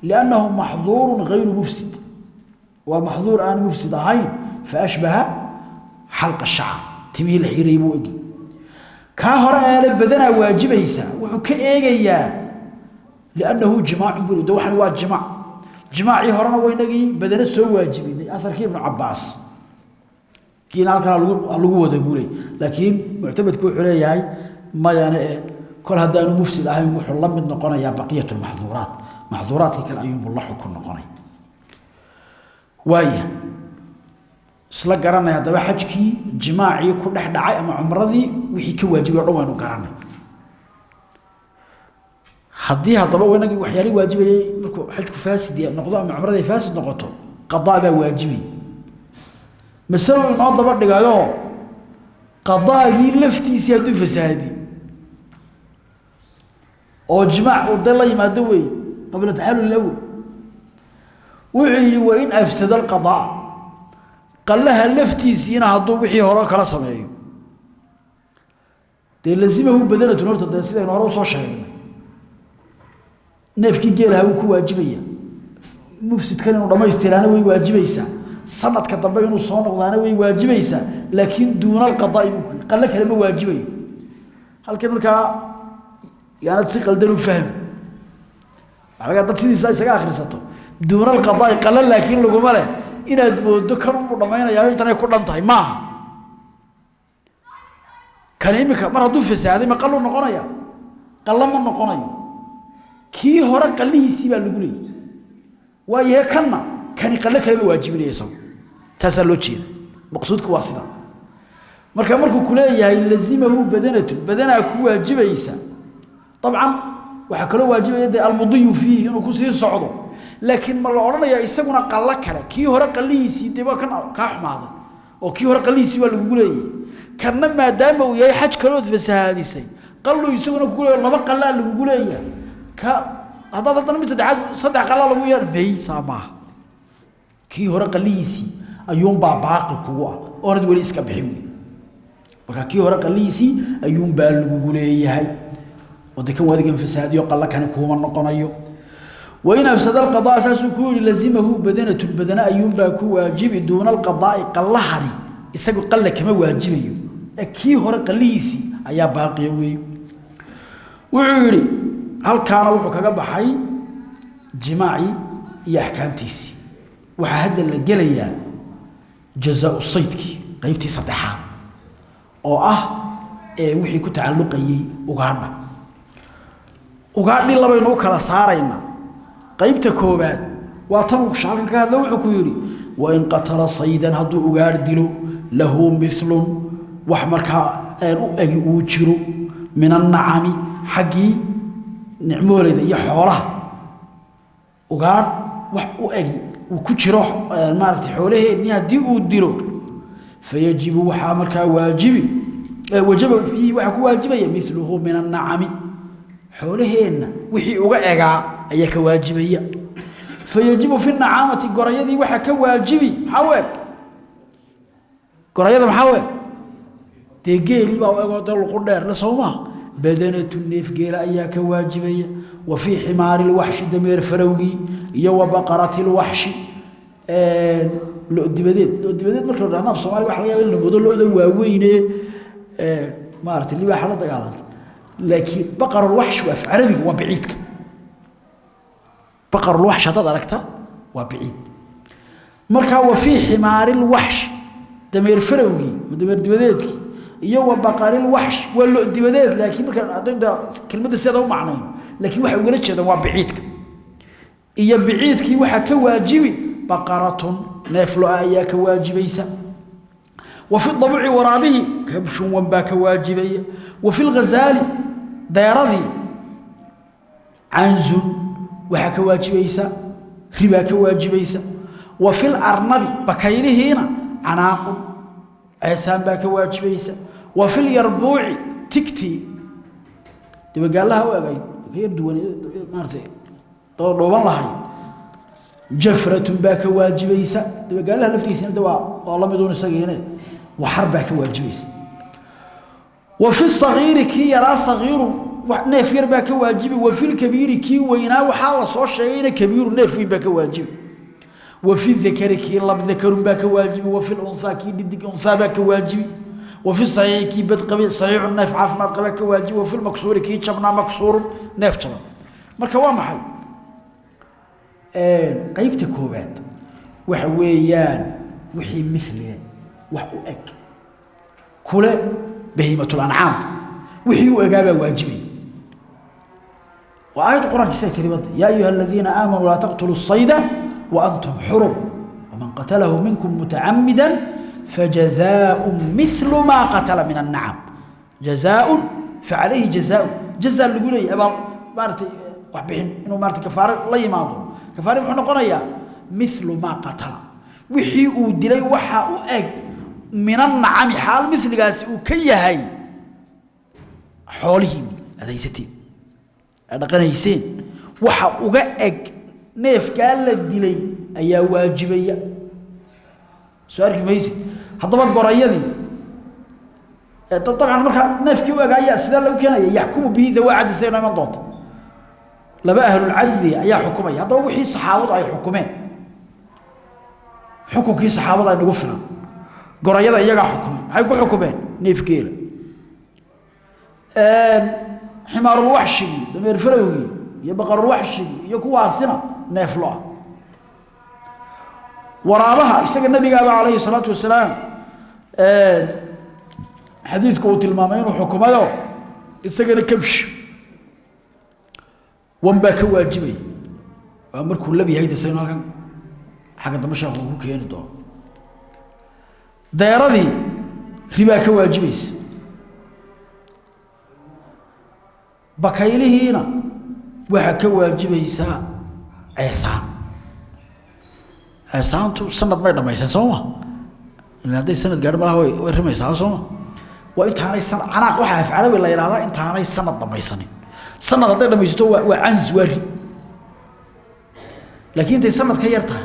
لأنه محظور غير مفسد ومحظور آن مفسد هاي فأشبه حلق الشعر تميه الحيري بوئي كاهر آل بدنا واجبيسا وكأيجيا لأنه جماع بلو دوحا واجماع جماعي هرنا وينجي بدنا سو واجبين أثر كيف ابن عباس كينا كان اللقوة دبولي لكن معتمد كل حلي هاي ما يعني كل هذا مفسد هاي محرم من نقنا يا بقية المحظورات محظورات كالأيوم بالله كل نقنا وايه isla garanay hadaba xajkii jimaaci ku dhex dhacay ama umradii wixii ka waajibay dhawaan u garanay hadii hadaba wanaga waxyaali waajibay markuu xajku faasid noqdo ama umradii faasid noqoto qadaa baa waajibi masalo inoo daba dhigayo qadaagii laftiisa haduu fasaadi oo jimaac oo dal yimaado way qabla tahallul awwal وعلي وإن أفسد القضاء قلها لفتيسينا هدو وحي هورا كلا سميو دي لازمه بدنه نورته ده سيده هورا سو شيغنا neefkii geelaha uu ku waajibaya mufsidkan inuu dhameystiraana way waajibaysaa sanadka dambe inuu soo noqdaana way waajibaysaa laakiin duuna alqadaa inuu ku qalla kale ma waajibayo halkan marka yaanad si qaldan u fahmi waxa dad sidiisa isaga akhrisato duuna alqadaa qalla laakiin laguma leh inaad moodo kan uu dhameynaya inta ay ku dhantahay ma kan imika mar haduu fasaaday ma qallo noqonaya qalla ma noqonayo kii hore qallihiisii baa lagu leeyay waaye kanna kani qalle kale ma waajibinayso taasa loo jeeda maqsuudku waa sida markuu ku leeyahay lazimahu badana ku waajibaysa tabcan waxa kale waajibaya almudhi fihi inuu ku sii socdo laakiin ma la oranaya isaguna qalle kale kii hore qallihiisii diba kan ka xumaaday oo kii hore qallihiisii waa lagu leeyay kanna maadaama uu yahay xaj kale oo fasaadisay qallu isaguna ku leeyahay laba qalla lagu leeyahay هذا ضد صدق قال له ويا بي سامع كي هو قليسي أيوم باقي كوا أرد ولي إسكاب حمي وكا كي هو قليسي أيوم بالغ قولي هاي وده كان وادي فساد يقال لك أنا كوما نقنايو وإن أفسد القضاء أساس كون لزمه بدنة أيوم باكو واجب دون القضاء قلهري إسكاب قال لك ما واجبي كي هو قليسي أيا باقي وي وعوري هل كان وحو كغا بخاي جماعي يا احكامتيسي waxa hadda la galaya jazaa usaydki qaybtii saddexaad oo ah wixii ku tacalluqayay ugaadhi labaynu kala saarayna qaybta koobaad waa tan uu shaalkan ka hadla wuxuu ku yiri wa in qatala saydan hadu ugaadh dilo lahu mithlun wax marka u agi uu jiro min an-na'ami xaqi nicmooleyda iyo xoolaha ugaadh wax u agi ku jiro maartay xoolaheeni hadii uu dilo fayajibu waxa marka waajibi wajaba fihi waxa ku waajibaya mithluhu min an-na'ami xoolaheena wixii uga egaa ayaa ka waajibaya fayajibu fi an-na'amati qorayadii waxa ka waajibi xawee qorayada maxaa deegeeli baa uga dal ku dheer la Soomaa بدنة النيف جيل أياك واجبية وفي حمار الوحش دمير فروقي يو بقرة الوحش لو دبدت مركز رهنا في الصومال واحد يقول إنه بدل لو وين ما أعرف اللي واحد قال لكن بقر الوحش وفي عربي وبعيدك بقر الوحش هذا دركته وبعيد مركز وفي حمار الوحش دمير فروقي ودمير دبدتك iyo baqar الوحش wala dibadeed laakiin marka adeemda kelmadda sida u macnayn laakiin waxa uga jeedan waa bicidka iyo bicidkii waxa ka waajibi baqaratun neeflo ayaa ka waajibaysa wa fi dabi'i warabihi kabshun wa ba ka waajibaya wa fi الغزال dayaradi anzun waxa ka waajibaysa riba ka waajibaysa wa fi الارنب bakaynihina anaaqun aysan ba ka waajibaysa وفي اليربوع تكتي دبا قال لها واغاي غير دوان مارتي دوبان لهي جفرة باك واجبيسا دبا قال لها لفتيسنا دوا والله ميدون سغينه وحربك واجبيسا وفي الصغير كي يرى صغير نافير باك واجبي وفي الكبير كي وينا وحال سو شيغينا كبير نافي باك واجبي وفي الذكر كي لب ذكر باك واجبي وفي الانثى كي ددق انثى باك واجبي وفي الصحيح كي بد قبيل صحيح الناف عافماد قبا كواجب وفي المكسور كي جبنا مكسور ناف جبا marka waa maxay qaybta koobaad waxa weeyaan wixii mithliga wax u eg kula bahimatul an'am wixii u egaaba waajibi wa ayat quraan kisay tiribad ya ayuha alladhina amanu la taqtulu as-sayda wa antum hurum wa man qatalahu minkum muta'ammidan فجزاء مثل ما قتل من النعم جزاء فعليه جزاء اللي يقول لي ابا مارتي وحبين انه مارتي كفاره لا يماضو كفاره وحنا نقوليا مثل ما قتل وحي او دلي وحا او اج من النعم حال مثل قاس او كيهي حولهم اديستي دقنيسين وحا اوغا اج neef ka la dilay ayaa waajibaya سؤالك ميسي هضبا قريدي طبعا مركا نفكي وقايا سدا لو كان يحكم به ذو عدل سينا من ضد لبا اهل العدل ايا حكمي هذا وحي صحابه اي حكمين حكمكي صحابه اي نغو فلان قريده ايغا حكم اي ku حكمين نيفكيل حمار الوحشي دمير فروي يا بقر الوحشي يا كواسنا نيفلو ورابها اسق النبي عليه الصلاه والسلام حديث قوت المامين وحكمه اسقنا كبش وانبا كواجبي markuu labi hayda sayno halkan xaga damasha uu ku keenay doo dayradii riba ka waajibaysa bakaylihiina waxa ka waajibaysa aysaantu sanad bay dhamaysan Sooma ilaa sanad gaar malaha way rimaysaa Sooma waa intaanay sanad canaaq waxa af Carabi la yiraahdaa intaanay sanad dhamaysanin sanad haday dhamaysto waa anz wari laakiin day sanad ka yartaa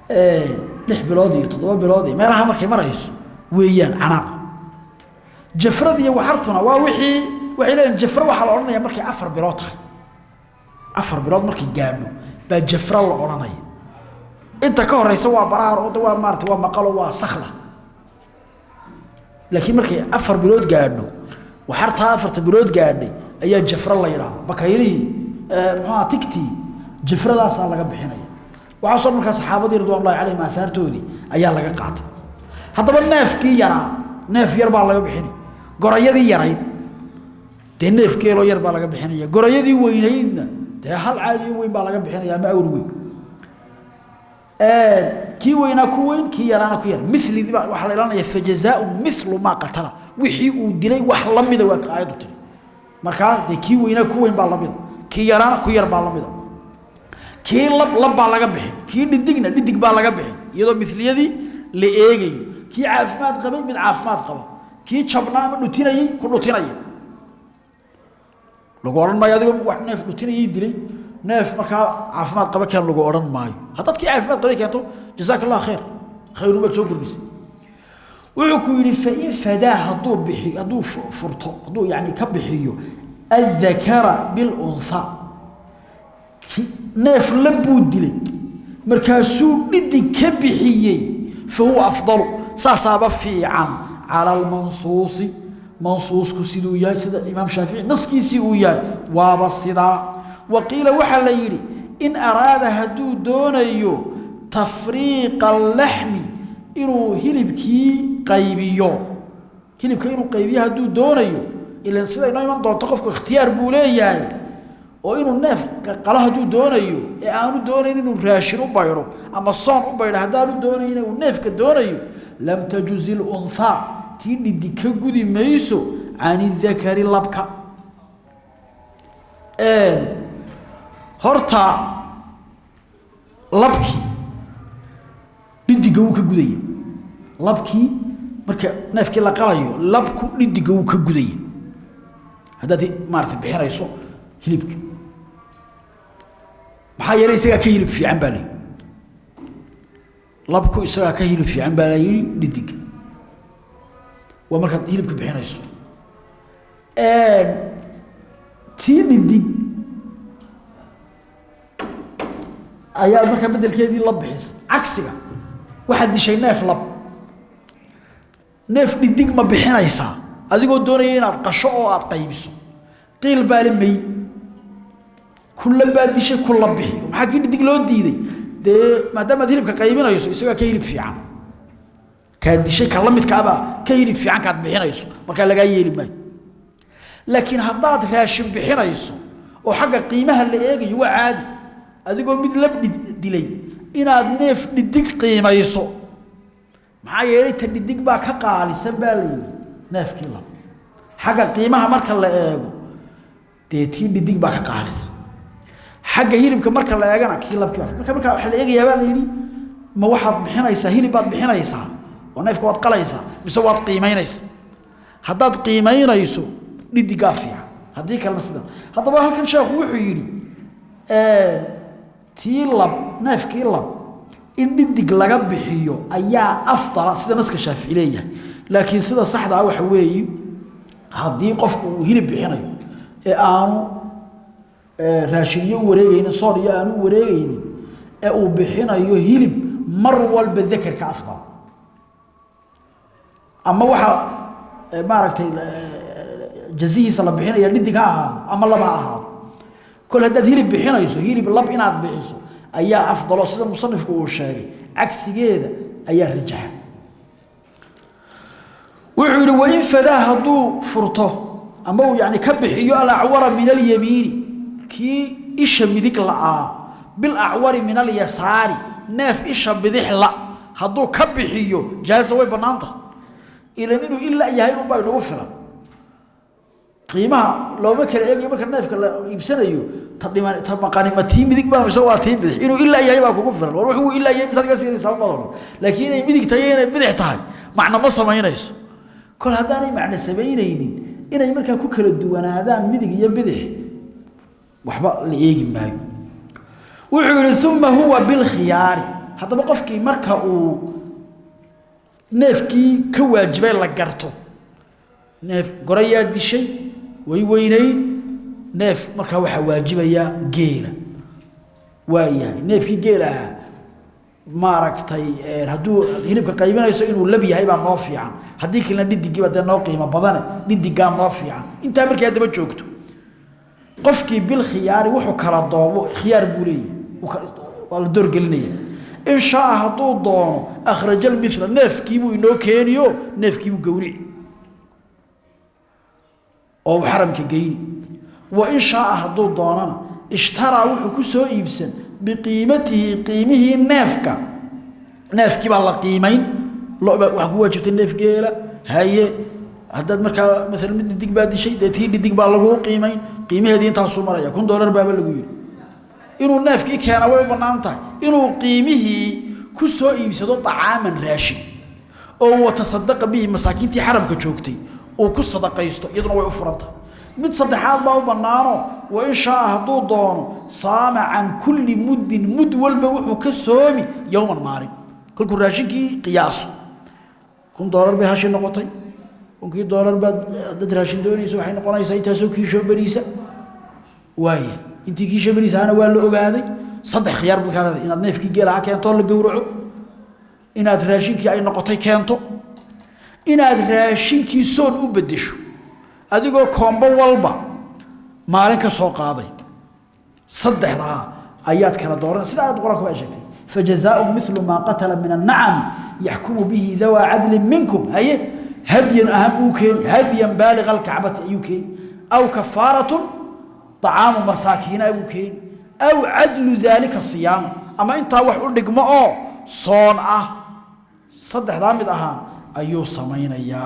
6 bilood iyo 7 bilood meelaha markay marayso weeyaan canaaq jafrad iyo waxartuna waa wixii leen jafra waxa la oranayaa markay 4 bilood tahay 4 bilood markay gaadho baa jafra la oranayaa inta ka horeysa waa baraar oo waa maarta waa maqalo waa sakhla laakiin markay 4 bilood gaadho waxarta 4 bilood gaadhay ayaa jafra la yiraahdo bakayli maxaa tigti jafradaas laga bixinaya waxa soo markaa saxaabadii radiyallahu alayhim aathartoodi ayaa laga qaatay hadaba neefkii yara neef yar baa laga bixinay gorayadii yarayd de neefkeelo yar baa laga bixinaya gorayadii weynaydna de hal caadi weyn baa laga bixinaya ma awr weyn kii weyna ku weyn kii yarana ku yar misli waxa la ilaalinaya fajazaa'u mithlu ma qatala wixii uu dilay wax lamida waa qaayadu tiri marka de kii weyna ku weyn baa lamida kii yarana ku yar baa lamida kii lab baa laga bixin kii dhidig baa laga bixin iyadoo mithliyadii la eegayo kii caafimaad qabay mid caafimaad qaba kii jabnaa ma dhutinayay ku dhutinayay lagu oran maayo adiga wax neef dhutinayay dilay neef marka caafimaad qaba kan lagu oran maayo hadda kii caafimaad qabay keento jazaakallahu khair khayru ma soo gurbis wuxuu ku yiri fa in fadaa haduu bixi haduu furto haduu yaani ka bixiyo الذكر بالأنثى neef la buu dilay markaasuu dhidi ka bixiyay فهو أفضل ساسابا fiican على المنصوص منصوص كسيدو ياي سيدا إمام شافعي نسكي سيدو ياي وابا سيدا وقيل وحا ليلي إن أراد هدو دونيو تفريق اللحم إنو هلبكي قيبيو هلبكي إنو قيبيو هدو دونيو إلا سيدا إنو يمان دون تقفك اختيار بولي ياي وإنو الناف قاله هدو دونيو إنو دونيو إنو راشن وبايرو أما الصان وبايرو هدو دونيو إنو الناف كدونيو لم تجوز الأنثى تيني دي كغودي ميسو عن الذكر لبكا هورتا لبكي ديدغو كغوداي لبكي marka neefkii la qalayo labku dhidiga uu ka guday hadii maartay bixinayso hilibka maxaa yeelay isaga ka hilib fiican baa labku isaga ka hilib fiican baa dhidiga ومركز يلبك بحنايسو تيني دي ايا مركا بدل كيدي لب بخيس عكسها واحد دي شي نيف لب نيف ديق ما بخينايسا اديغو دوناي اناد قشو او اد قيبسو قيل بالمي كل بادي شي كل بخي ما كي ديق لو ديدي دي مادام يلبك قيبينايسو اسغا كيلب فيعان كادي شيء كلامت كابا كيلب في عنك بحينايسو marka laga yeeli may laakiin hadaad raashin bixinayso oo xaga qiimaha la eegayo waa caadi adigoo mid lab dilay inaad neef dhidig qiimayso maxaa yeelay dhidig baa ka qaalisan baa leeyahay neefkii la xaga qiimaha marka la eego deetii dhidig baa ka qaalisan xaga hilibka marka la eegana kii labkii marka wax la eegayaa baa leeyahay ma waxaad bixinaysaa hilib baad bixinaysaa ونفك واد قليسا بس واد قيمينيسا هداد قيمينيسو ديدغا فيا هدي كلا سدا هدابا halkan sheekhu wuxuu yiri tii lab neefkii lab إن بدك لقب بحيو أيا أفضل سيدا نسك الشافعية لكن سيدا صحدا وحوي هدي قفك وهيلب بحيني آنو راشية وريين صاري آنو وريين أو بحيني هيلب مرول بالذكر كأفضل أما وحا ماركتي جزيه صلى بحيني بدك أما الله معها كل هذا هيلب بحيني هيلب الله بإناد بحيسو أيا أفضل سيدا مصنف كوشاقي عكس كذا أيا رجح وعلى وإن فداه ضو فرطه أما يعني كبحيو الأعور من اليمين كي إيش بديك لا بالأعور من اليسار ناف إيش بديح لا هضو كبحيو جاز وي بنانته إلى منه إلا يهي وباي نوفر قيمها لو ما كان يجي مركز ناف كلا يبسنيو تبقى متي بديك بقى مسوا تيبدح إنه إلا يهي بقى كوفر وروحوا إلا يهي بس قاسين يسمى لكن بديك تيجي بديح تاي معنى ما سميناش كل هذا معنى سبعينين إن يمرك كوكل الدوان هذا مدق يبدح وحبا ليجي معي وعلى ثم هو بالخيار هذا بقفكي مركا نفكي كواجب لقرته نف قرية دي شيء وينين نف مركا وحا واجب يا جيلة ويا نفكي جيلة maaragtay haduu hilibka qaybanayso inuu lab yahay baa noo fiican hadii kale dhidigi wada noo qiimo badan dhidiga noo fiican inta markay daba joogto qofkii bil khiyaar wuxuu kala doobo khiyaar buulay wala door gelinaya in shaa haduu doono akhraj al mithla nafkii buu inoo keeniyo nafkii buu gowri oo xaramka geeyni wa in shaa haduu doonana ishtara wuxuu ku soo iibsan بقيمته قيمه نافك بالله قيمين لو وحكوا جبت الناف جيله هي هداد مركا مثلا مد ديك بادي شيء دتي ديك بالله قيمين قيمه هذه انت سومريا $1 باب لغو يري انو نافك كان way banaantahay inuu qiimihi ku soo iibsado طعاما راشد oo watasadaq bihi masaakintii xaramka joogtay oo ku sadaqaysto iyaduna way u furantahay mid saddexaad baa u banaano wa in shaa haduu doono saama an kulli mud walba wuxuu ka soomi yawman maarin kulku raashinkii qiyaas $1 bay hashi noqotay $1 baad dad raashin doonayso waxay noqonaysaa intaasoo kiisho bariisa waay intii kiisho bariisa ana waa la ogaaday saddex khiyaar bad kaanada inaad neefkii geelaha keento la gowraco inaad raashinkii ay noqotay keento inaad raashinkii soon u bedesho adigoo koombo walba maalin ka soo qaaday saddexda ayaad kala dooran sida aad quraanka ba sheegtay fajazaa'u mithlu ma qatala min an-na'am yahkumu bihi dawa 'adl minkum hay hadiyan ahabukin hadiyan baligh al-ka'bah ayukin aw kafaratun ta'am masakin ayukin aw 'adlu dhalika siyam ama inta wax u dhigmo oo soon ah saddexda mid ahaan ayuu sameeynaya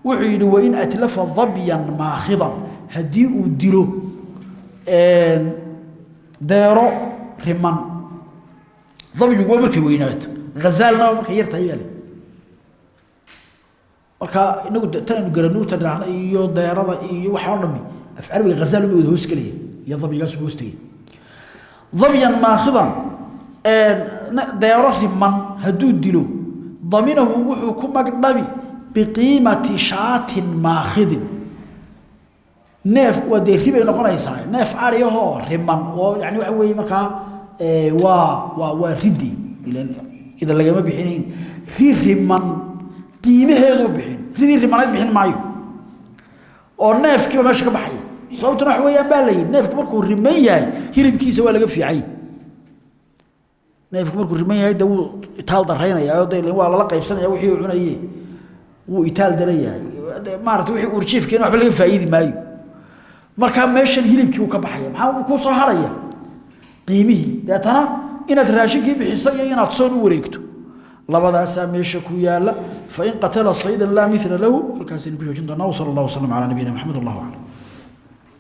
وحيد وإن أتلف ضبيا ماخضا هدي ودلو ديرو رمان ضبي جوا مركي وينات غزالنا مركي يرتاي بالي marka inagu tan garanuu tan iyo deerada iyo waxa dhami afcal way غزال u hoos kaliya ya dabigaas boostay ضبيا ماخضا deero riman haduu dilo daminahu wuxuu ku magdhabi بقيمة شاة ماخذ نف ودي ربي نقنيسا نف عاريه هو رمان يعني waxa weey marka waa ridi ila laga ma bixinin riman qiimaheedu bixin ridi rimanad bixin maayo oo neefkiiba meesha ka baxay sababtuna waxa weeyaan baa leeyahay neefku markuu riman yahay hilibkiisa waa laga fiicay neefku markuu riman yahay daw taal dareynaya oo deelan waa la qaybsanaya wixii uu cunayay wuu itaal dareeyay maartay wixii urjiifkeena waxba laga faa'iidi maayo marka meeshan hilibkii uu ka baxay maxaa ku soo haraya qiimihi deetana inaad raashinkii bixiso iyo inaad soo wareegto labadaas meesha ku yaala fa in qatala saydan la mithla lahu halkaas in ku joojin doonaa sallallahu alayhi wa sallam ala nabiyina muhammad sallallahu alayhi